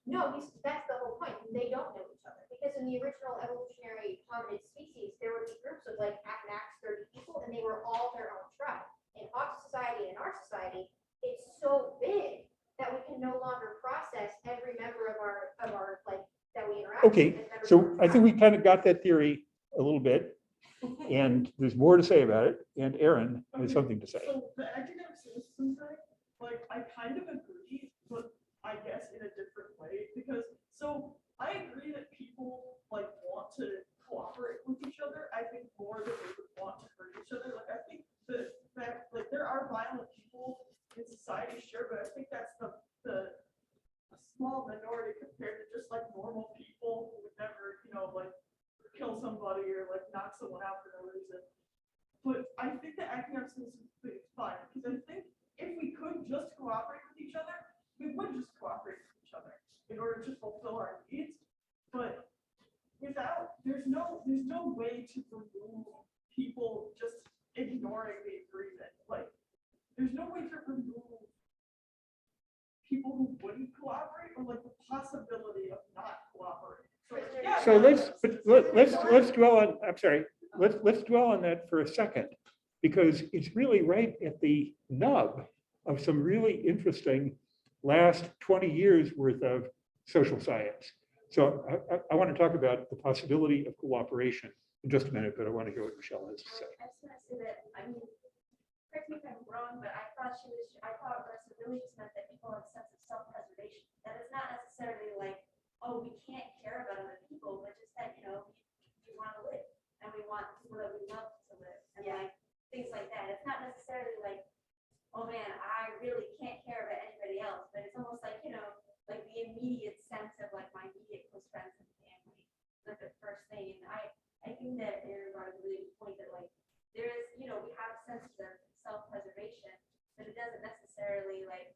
No, that's the whole point. They don't know each other. Because in the original evolutionary hominid species, there would be groups of like at max 30 people, and they were all their own tribe. In Hobbes society and our society, it's so big that we can no longer process every member of our like that we interact with. Okay, as members of so our I think we tribe. kind of got that theory a little bit, and there's more to say about it, and Aaron has something to say. So the academic cynicism thing, like, I kind of agree, but I guess in a different way, because, so I agree that people like want to cooperate with each other. I think more than they would want to hurt each other. Like, I think the fact, like, there are violent people in society, sure, but I think that's the a small minority compared to just like normal people who would never, like kill somebody or like knock someone out for no reason. But I think that academic cynicism is fine, because I think if we could just cooperate with each other, we would just cooperate with each other in order to fulfill our needs. But without, there's no way to remove people just ignoring the agreement. Like, there's no way to remove people who wouldn't cooperate, or like the possibility of not cooperating. So let's dwell on, I'm sorry, let's dwell on that for a second, because it's really right at the nub of some really interesting last 20 years worth of social science. So I want to talk about the possibility of cooperation in just a minute, but I want to hear what Michelle has to say. I just want to say that, I mean, correct me if I'm wrong, but I thought Marissa really just meant that people have a sense of self-preservation. That is not necessarily like, oh, we can't care about other people, but just that, we want to live and we want people that we love to live and like things like that. It's not necessarily like, oh man, I really can't care about anybody else, but it's almost like, like the immediate sense of like my immediate close friends and family, like the first thing. And I think that Aaron brought a really good point that like there is, we have a sense of self-preservation, but it doesn't necessarily like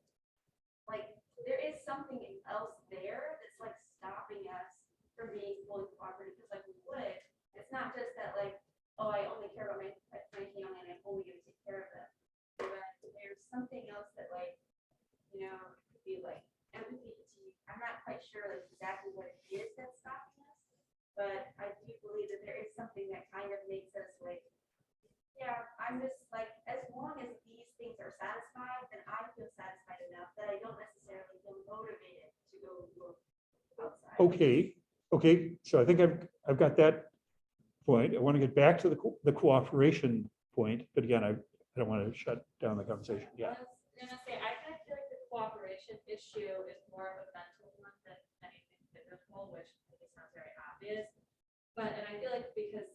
there is something else there that's like stopping us from being fully cooperative, because like we would. It's not just that like, oh, I only care about my family and I'm only going to take care of them. But there's something else that like, could be like empathy fatigue. I'm not quite sure like exactly what it is that's stopping us, but I do believe that there is something that kind of makes us like, yeah, I'm just like, as long as these things are satisfied, then I feel satisfied enough that I don't necessarily feel motivated to go look outside. Okay, so I think I've got that point. I want to get back to the cooperation point, but again, I don't want to shut down the conversation. Yeah. I was gonna say, I kind of feel like the cooperation issue is more of a mental one than anything physical, which maybe sounds very obvious. But, and I feel like because,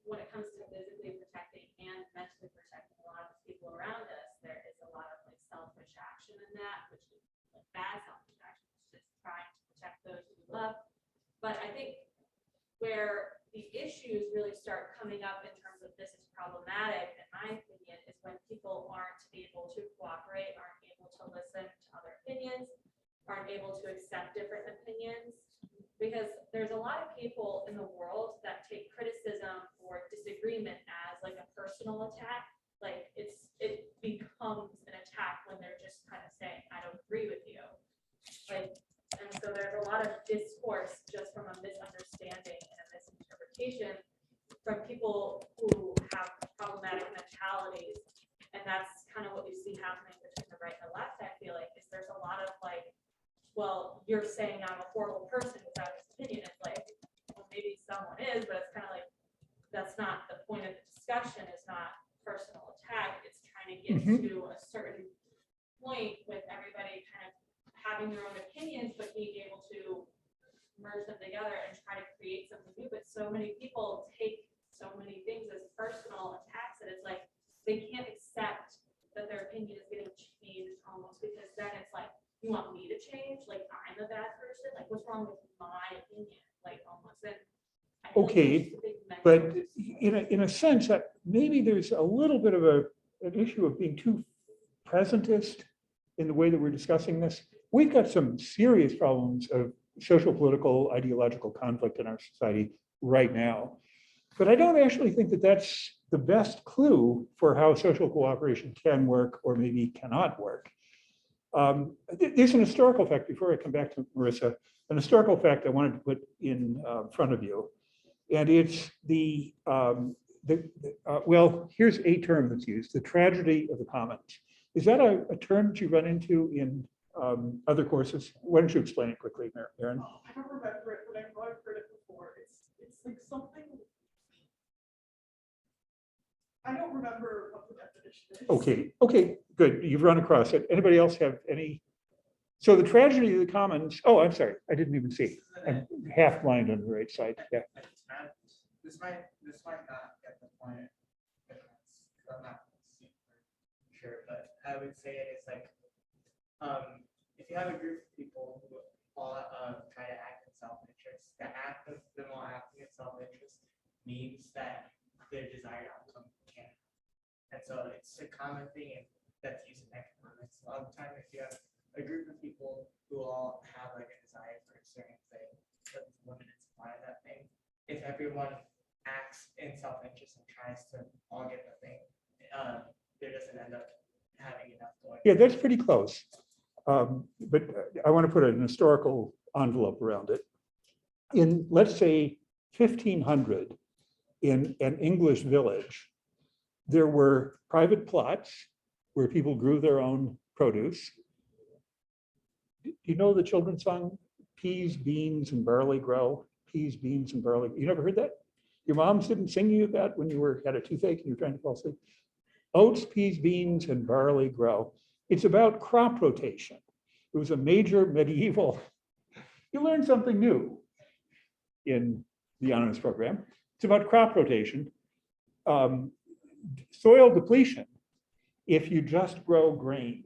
when it comes to physically protecting and mentally protecting a lot of the people around us, there is a lot of like selfish action in that, which is like bad selfish action, which is trying to protect those we love. But I think where the issues really start coming up in terms of this is problematic, in my opinion, is when people aren't able to cooperate, aren't able to listen to other opinions, aren't able to accept different opinions. Because there's a lot of people in the world that take criticism or disagreement as like a personal attack. Like it becomes an attack when they're just kind of saying, I don't agree with you. Like, and so there's a lot of discourse just from a misunderstanding and a misinterpretation from people who have problematic mentalities. And that's kind of what you see happening between the right and the left, I feel like, is there's a lot of like, well, you're saying I'm a horrible person without this opinion. It's like, well, maybe someone is, but it's kind of like, that's not the point of the discussion. It's not personal attack. It's trying to get to a certain point with everybody kind of having their own opinions, but being able to merge them together and try to create something new. But so many people take so many things as personal attacks that it's like, they can't accept that their opinion is getting changed almost, because then it's like, you want me to change? Like I'm a bad person? Like what's wrong with my opinion? Like almost. And I feel like Okay, there's a big but mental- in a sense, maybe there's a little bit of an issue of being too presentist in the way that we're discussing this. We've got some serious problems of social, political, ideological conflict in our society right now. But I don't actually think that that's the best clue for how social cooperation can work or maybe cannot work. There's an historical fact, before I come back to Marissa, an historical fact I wanted to put in front of you. And it's well, here's a term that's used, the tragedy of the commons. Is that a term that you run into in other courses? Why don't you explain it quickly, Aaron? I don't remember it, but I know I've heard it before. It's like something. I don't remember what the definition is. Okay, good. You've run across it. Anybody else have any? So the tragedy of the commons, oh, I'm sorry, I didn't even see. I'm half blind on the right side. Yeah. This might not get the point. I'm not super sure, but I would say it is like, if you have a group of people who all try to act in self-interest, the act of them all acting in self-interest means that their desired outcome can't. And so it's a common thing that's used in economics. A lot of the time, if you have a group of people who all have like a desire for a certain thing, but there's a limited supply of that thing, if everyone acts in self-interest and tries to all get the thing, there doesn't end up having enough going. Yeah, that's pretty close. But I want to put an historical envelope around it. In, let's say, 1500, in an English village, there were private plots where people grew their own produce. Do you know the children's song, peas, beans, and barley grow? Peas, beans, and barley. You never heard that? Your moms didn't sing you that when you had a toothache and you were trying to fall asleep? Oats, peas, beans, and barley grow. It's about crop rotation. It was a major medieval. You learn something new in the honors program. It's about crop rotation. Soil depletion, if you just grow grain.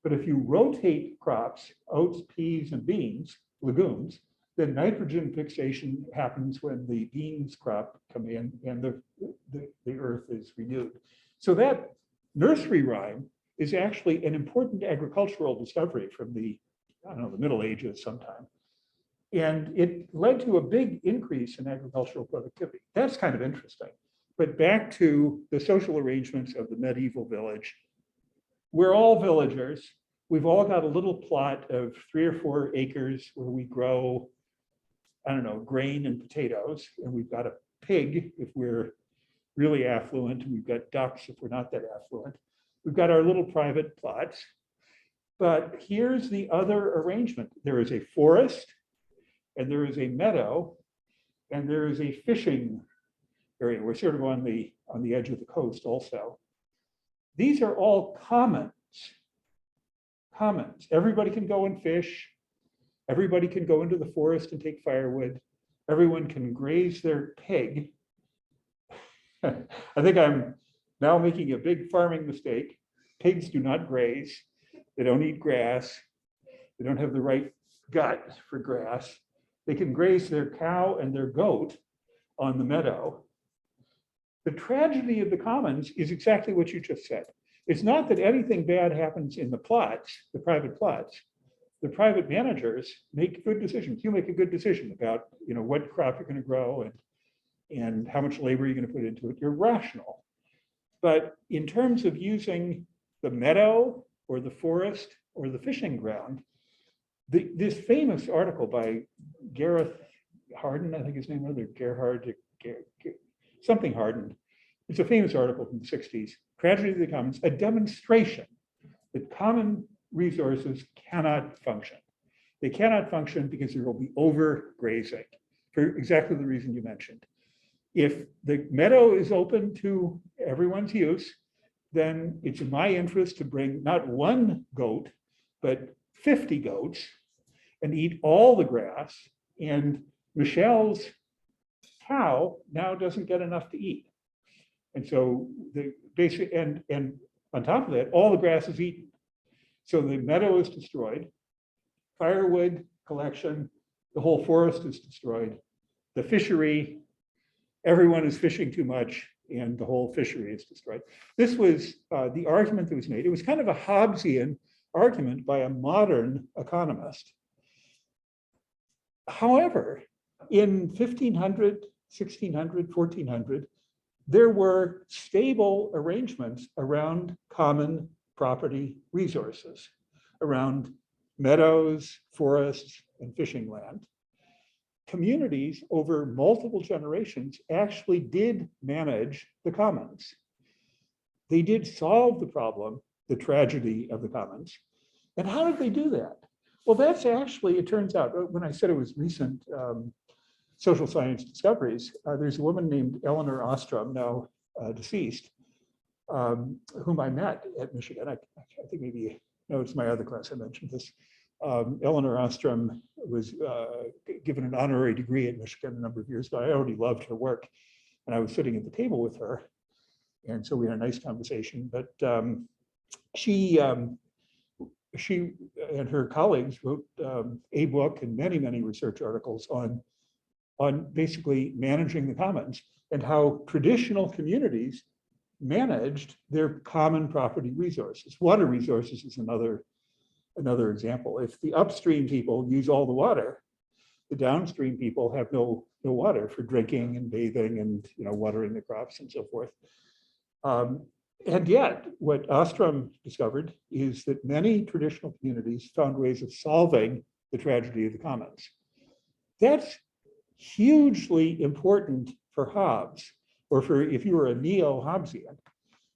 But if you rotate crops, oats, peas, and beans, legumes, then nitrogen fixation happens when the beans crop come in and the earth is renewed. So that nursery rhyme is actually an important agricultural discovery from the, I don't know, the Middle Ages sometime. And it led to a big increase in agricultural productivity. That's kind of interesting. But back to the social arrangements of the medieval village. We're all villagers. We've all got a little plot of 3 or 4 acres where we grow, I don't know, grain and potatoes. And we've got a pig if we're really affluent. And we've got ducks if we're not that affluent. We've got our little private plots. But here's the other arrangement. There is a forest, and there is a meadow, and there is a fishing area. We're sort of on the edge of the coast also. These are all commons. Commons. Everybody can go and fish. Everybody can go into the forest and take firewood. Everyone can graze their pig. I think I'm now making a big farming mistake. Pigs do not graze. They don't eat grass. They don't have the right gut for grass. They can graze their cow and their goat on the meadow. The tragedy of the commons is exactly what you just said. It's not that anything bad happens in the plots, the private plots. The private managers make good decisions. You make a good decision about, what crop you're going to grow and how much labor you're going to put into it. You're rational. But in terms of using the meadow or the forest or the fishing ground, this famous article by Gareth Hardin, I think his name was, or Gerhard, something Hardin. It's a famous article from the 60s, Tragedy of the Commons, a demonstration that common resources cannot function. They cannot function because there will be overgrazing for exactly the reason you mentioned. If the meadow is open to everyone's use, then it's in my interest to bring not one goat, but 50 goats and eat all the grass. And Michelle's cow now doesn't get enough to eat. And so the basic, and on top of that, all the grass is eaten. So the meadow is destroyed, firewood collection, the whole forest is destroyed. The fishery, everyone is fishing too much and the whole fishery is destroyed. This was the argument that was made. It was kind of a Hobbesian argument by a modern economist. However, in 1500, 1600, 1400, there were stable arrangements around common property resources, around meadows, forests, and fishing land. Communities over multiple generations actually did manage the commons. They did solve the problem, the tragedy of the commons. And how did they do that? Well, that's actually, it turns out, when I said it was recent social science discoveries, there's a woman named Eleanor Ostrom, now deceased, whom I met at Michigan. I think maybe, no, it's my other class I mentioned this. Eleanor Ostrom was given an honorary degree at Michigan a number of years ago. I already loved her work, and I was sitting at the table with her, and so we had a nice conversation. But she and her colleagues wrote a book and many, many research articles on basically managing the commons and how traditional communities managed their common property resources. Water resources is another example. If the upstream people use all the water, the downstream people have no water for drinking and bathing and watering the crops and so forth. And yet, what Ostrom discovered is that many traditional communities found ways of solving the tragedy of the commons. That's hugely important for Hobbes, or for if you were a neo-Hobbesian,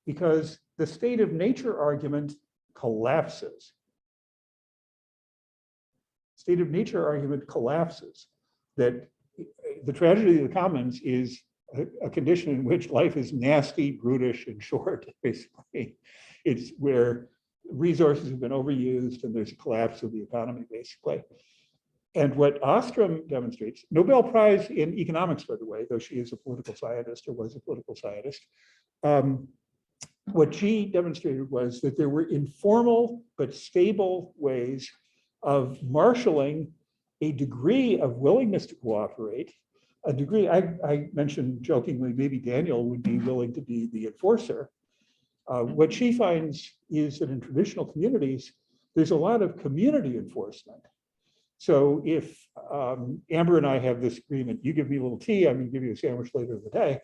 because the state of nature argument collapses. State of nature argument collapses, that the tragedy of the commons is a condition in which life is nasty, brutish, and short, basically. It's where resources have been overused and there's a collapse of the economy, basically. And what Ostrom demonstrates, Nobel Prize in economics, by the way, though she is a political scientist or was a political scientist, what she demonstrated was that there were informal but stable ways of marshaling a degree of willingness to cooperate, a degree, I mentioned jokingly, maybe Daniel would be willing to be the enforcer. What she finds is that in traditional communities, there's a lot of community enforcement. So if Amber and I have this agreement, you give me a little tea, I'm gonna give you a sandwich later in the day.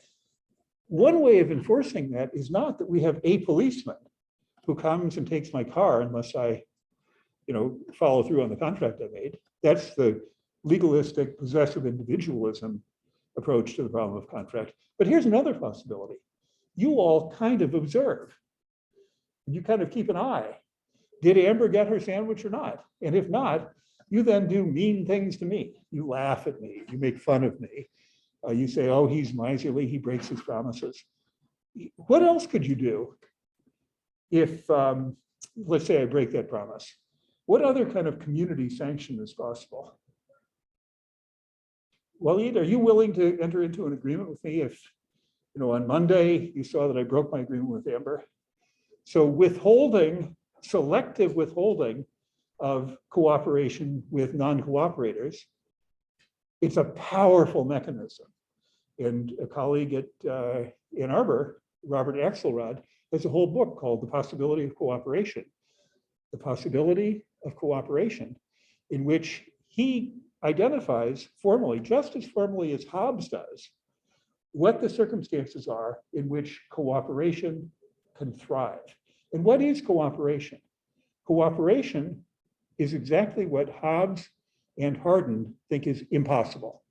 One way of enforcing that is not that we have a policeman who comes and takes my car unless I follow through on the contract I made. That's the legalistic, possessive individualism approach to the problem of contract. But here's another possibility. You all kind of observe. You kind of keep an eye. Did Amber get her sandwich or not? And if not, you then do mean things to me. You laugh at me, you make fun of me. You say, oh, he's miserly, he breaks his promises. What else could you do if, let's say I break that promise? What other kind of community sanction is possible? Waleed, are you willing to enter into an agreement with me if, on Monday, you saw that I broke my agreement with Amber? So withholding, selective withholding of cooperation with non-cooperators, it's a powerful mechanism. And a colleague at Ann Arbor, Robert Axelrod, has a whole book called The Possibility of Cooperation. The Possibility of Cooperation, in which he identifies formally, just as formally as Hobbes does, what the circumstances are in which cooperation can thrive. And what is cooperation? Cooperation is exactly what Hobbes and Hardin think is impossible.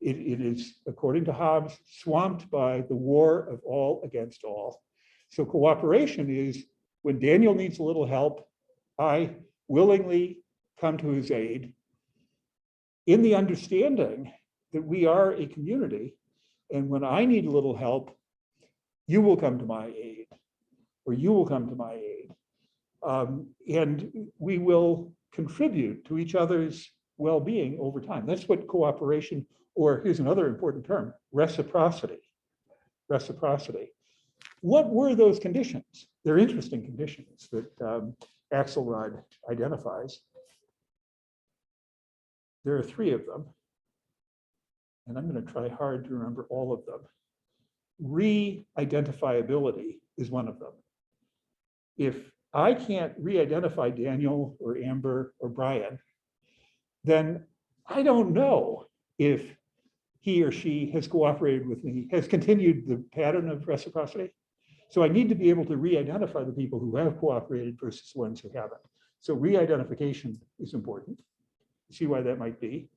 It is, according to Hobbes, swamped by the war of all against all. So cooperation is when Daniel needs a little help, I willingly come to his aid in the understanding that we are a community. And when I need a little help, you will come to my aid, or you will come to my aid. And we will contribute to each other's well-being over time. That's what cooperation, or here's another important term, reciprocity. Reciprocity. What were those conditions? They're interesting conditions that Axelrod identifies. There are 3 of them, and I'm going to try hard to remember all of them. Re-identifiability is one of them. If I can't re-identify Daniel or Amber or Brian, then I don't know if he or she has cooperated with me, has continued the pattern of reciprocity. So I need to be able to re-identify the people who have cooperated versus the ones who haven't. So re-identification is important. See why that might be.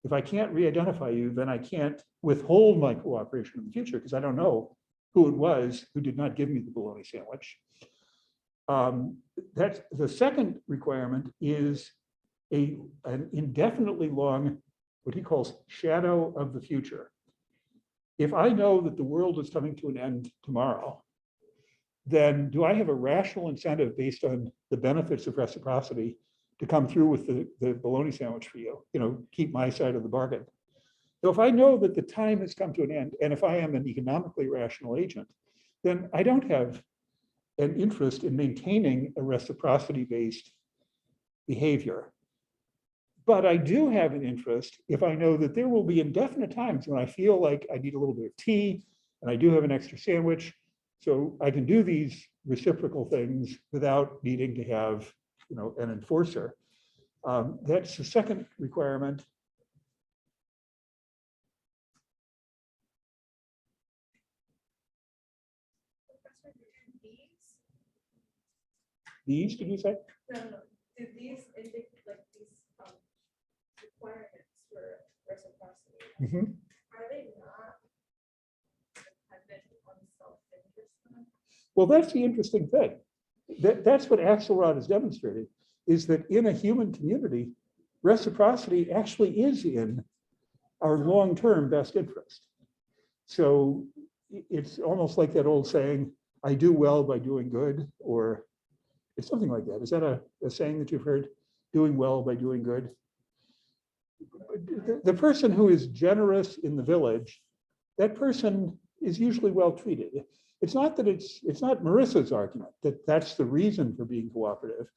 If I can't re-identify you, then I can't withhold my cooperation in the future because I don't know who it was who did not give me the bologna sandwich. That's the second requirement is an indefinitely long, what he calls shadow of the future. If I know that the world is coming to an end tomorrow, then do I have a rational incentive based on the benefits of reciprocity to come through with the bologna sandwich for you, keep my side of the bargain? So if I know that the time has come to an end, and if I am an economically rational agent, then I don't have an interest in maintaining a reciprocity-based behavior. But I do have an interest if I know that there will be indefinite times when I feel like I need a little bit of tea and I do have an extra sandwich. So I can do these reciprocal things without needing to have an enforcer. That's the second requirement. These, did you say? No. Do these indicate like these requirements for reciprocity? Mhm. Are they not dependent on self-interest? Well, that's the interesting thing. That's what Axelrod has demonstrated, is that in a human community, reciprocity actually is in our long-term best interest. So it's almost like that old saying, I do well by doing good, or it's something like that. Is that a saying that you've heard? Doing well by doing good? The person who is generous in the village, that person is usually well treated. It's not that it's not Marissa's argument that that's the reason for being cooperative,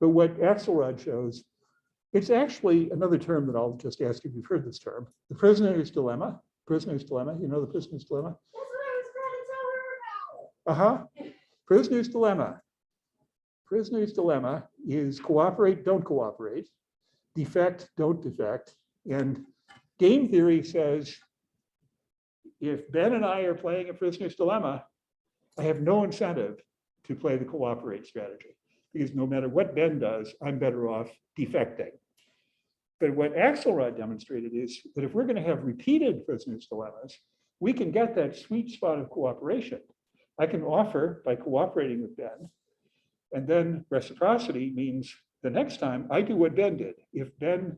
but what Axelrod shows, it's actually another term that I'll just ask if you've heard this term, the prisoner's dilemma. Prisoner's dilemma, you know the prisoner's dilemma? That's what I was trying to tell her about. Prisoner's dilemma. Prisoner's dilemma is cooperate, don't cooperate, defect, don't defect. And game theory says, if Ben and I are playing a prisoner's dilemma, I have no incentive to play the cooperate strategy, because no matter what Ben does, I'm better off defecting. But what Axelrod demonstrated is that if we're going to have repeated prisoner's dilemmas, we can get that sweet spot of cooperation. I can offer by cooperating with Ben, and then reciprocity means the next time I do what Ben did. If Ben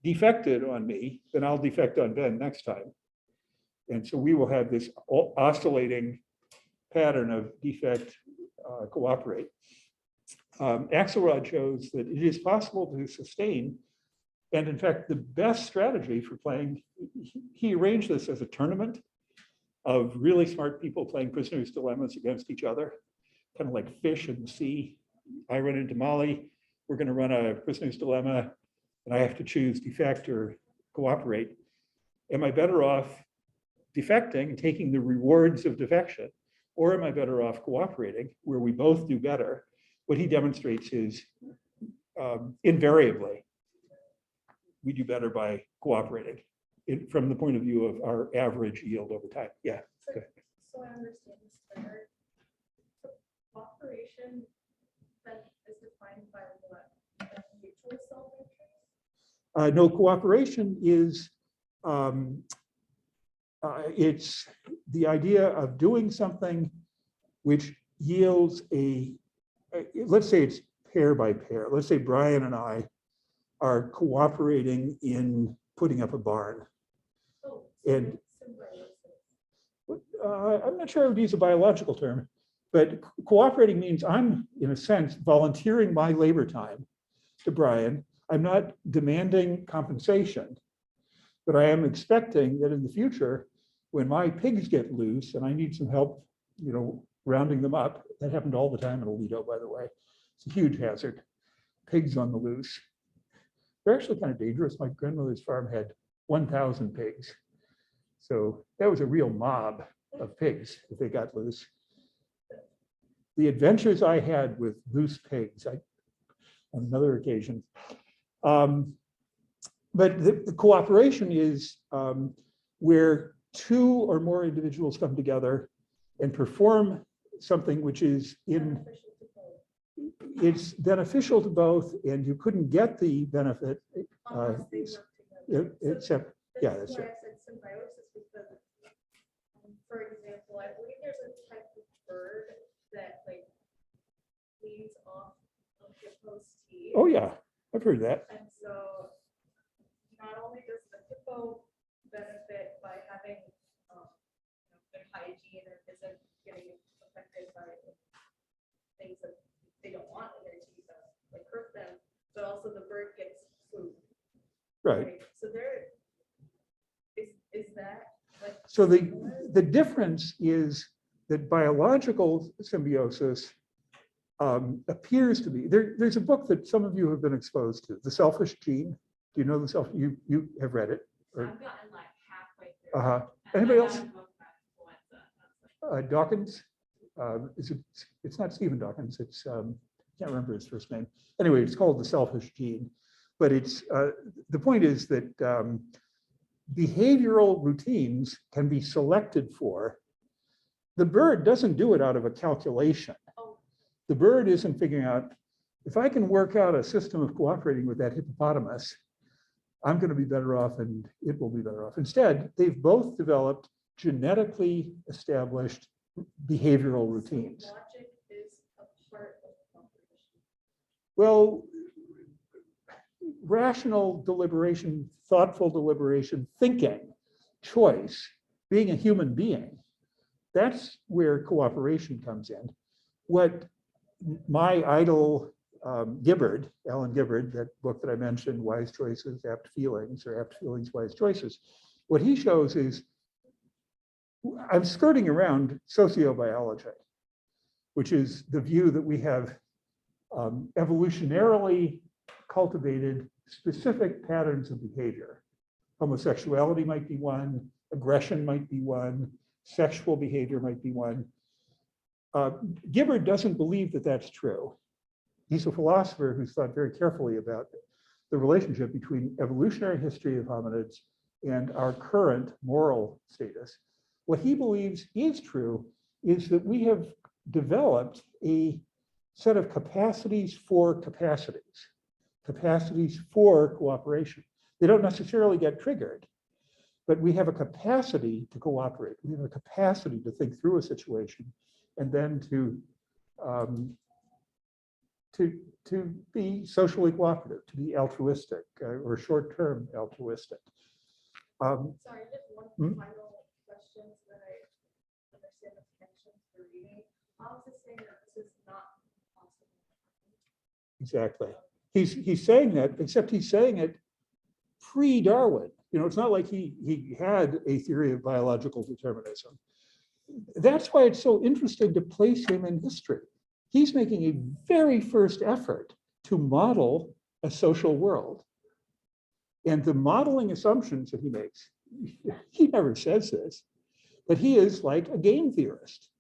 defected on me, then I'll defect on Ben next time. And so we will have this oscillating pattern of defect, cooperate. Axelrod shows that it is possible to sustain, and in fact, the best strategy for playing, he arranged this as a tournament of really smart people playing prisoner's dilemmas against each other, kind of like fish in the sea. I run into Molly, we're going to run a prisoner's dilemma, and I have to choose defect or cooperate. Am I better off defecting and taking the rewards of defection, or am I better off cooperating, where we both do better? What he demonstrates is invariably, we do better by cooperating from the point of view of our average yield over time. Yeah. So I understand this better. So cooperation then is defined by what? Mutual self-interest? No, cooperation is, it's the idea of doing something which yields let's say it's pair by pair. Let's say Brian and I are cooperating in putting up a barn. Oh, And symbiosis. I'm not sure I would use a biological term, but cooperating means I'm, in a sense, volunteering my labor time to Brian. I'm not demanding compensation, but I am expecting that in the future, when my pigs get loose and I need some help, rounding them up, that happened all the time in Aledo, by the way. It's a huge hazard. Pigs on the loose. They're actually kind of dangerous. My grandmother's farm had 1,000 pigs. So that was a real mob of pigs if they got loose. The adventures I had with loose pigs, on another occasion. But the cooperation is where two or more individuals come together and perform something which is it's beneficial to both, and you couldn't get the benefit Unless they work together. except, yeah, that's why it. I said symbiosis, because, for example, I believe there's a type of bird that like leads off of hippo's teeth. Oh, yeah, I've heard that. And so not only does the hippo benefit by having good hygiene and isn't getting affected by things that they don't want in their teeth that like hurt them, but also the bird gets food. Right. So there is that like. So the difference is that biological symbiosis appears to be, there's a book that some of you have been exposed to, The Selfish Gene. Do you know the self? You have read it? Or, I've gotten like halfway through. uh-huh. And Anybody I else? got a book about influenza, and I was like, Dawkins, it's not Stephen Dawkins, it's, can't remember his first name. Anyway, it's called The Selfish Gene. But it's, the point is that behavioral routines can be selected for. The bird doesn't do it out of a calculation. Oh. The bird isn't figuring out, if I can work out a system of cooperating with that hippopotamus, I'm going to be better off and it will be better off. Instead, they've both developed genetically established behavioral routines. Logic is a part of cooperation. Well, rational deliberation, thoughtful deliberation, thinking, choice, being a human being, that's where cooperation comes in. What my idol, Gibbard, Alan Gibbard, that book that I mentioned, Wise Choices, Apt Feelings, or Apt Feelings, Wise Choices, what he shows is, I'm skirting around sociobiology, which is the view that we have evolutionarily cultivated specific patterns of behavior. Homosexuality might be one, aggression might be one, sexual behavior might be one. Gibbard doesn't believe that that's true. He's a philosopher who's thought very carefully about the relationship between evolutionary history of hominids and our current moral status. What he believes is true is that we have developed a set of capacities for cooperation. They don't necessarily get triggered, but we have a capacity to cooperate. We have a capacity to think through a situation and then to to be socially cooperative, to be altruistic or short-term altruistic. Sorry, just one Hmm? final question so that I understand the connections for reading. Hobbes is saying that this is not possible. Exactly. He's saying that, except he's saying it pre-Darwin. You know, it's not like he had a theory of biological determinism. That's why it's so interesting to place him in history. He's making a very first effort to model a social world. And the modeling assumptions that he makes, he never says this, but he is like a game theorist.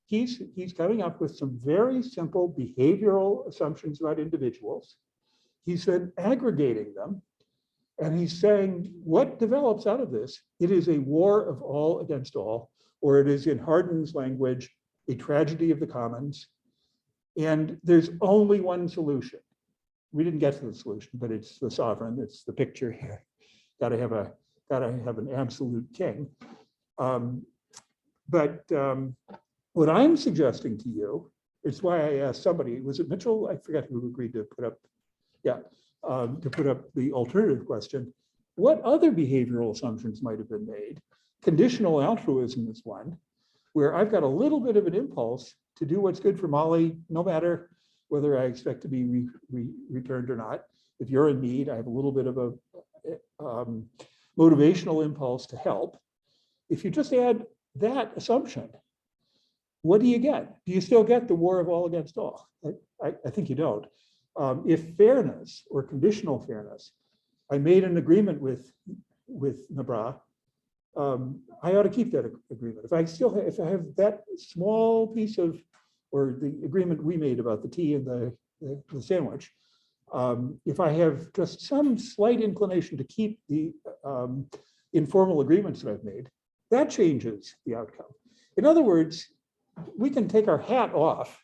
He's coming up with some very simple behavioral assumptions about individuals. He's then aggregating them. And he's saying, what develops out of this? It is a war of all against all, or it is, in Hardin's language, a tragedy of the commons. And there's only one solution. We didn't get to the solution, but it's the sovereign. It's the picture here. Gotta have an absolute king. What I'm suggesting to you, it's why I asked somebody, was it Mitchell? I forget who agreed to put up, to put up the alternative question. What other behavioral assumptions might have been made? Conditional altruism is one, where I've got a little bit of an impulse to do what's good for Molly, no matter whether I expect to be returned or not. If you're in need, I have a little bit of a motivational impulse to help. If you just add that assumption, what do you get? Do you still get the war of all against all? I think you don't. If fairness or conditional fairness, I made an agreement with Nabra, I ought to keep that agreement. If I have that small piece of, or the agreement we made about the tea and the sandwich, if I have just some slight inclination to keep the informal agreements that I've made, that changes the outcome. In other words, we can take our hat off,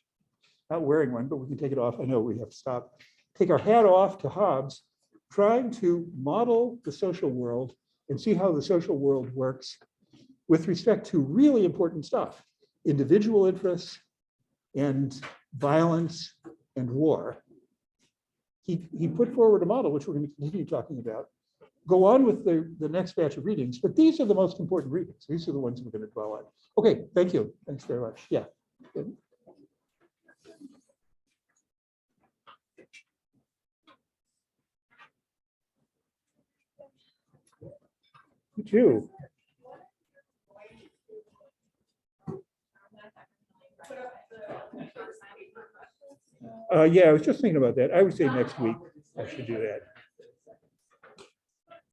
not wearing one, but we can take it off. I know we have to stop. Take our hat off to Hobbes, trying to model the social world and see how the social world works with respect to really important stuff, individual interests and violence and war. He put forward a model, which we're going to continue talking about. Go on with the next batch of readings, but these are the most important readings. These are the ones we're going to dwell on. Okay, thank you. Thanks very much. Yeah. Good. You too. Yeah, I was just thinking about that. I would say next week I should do that.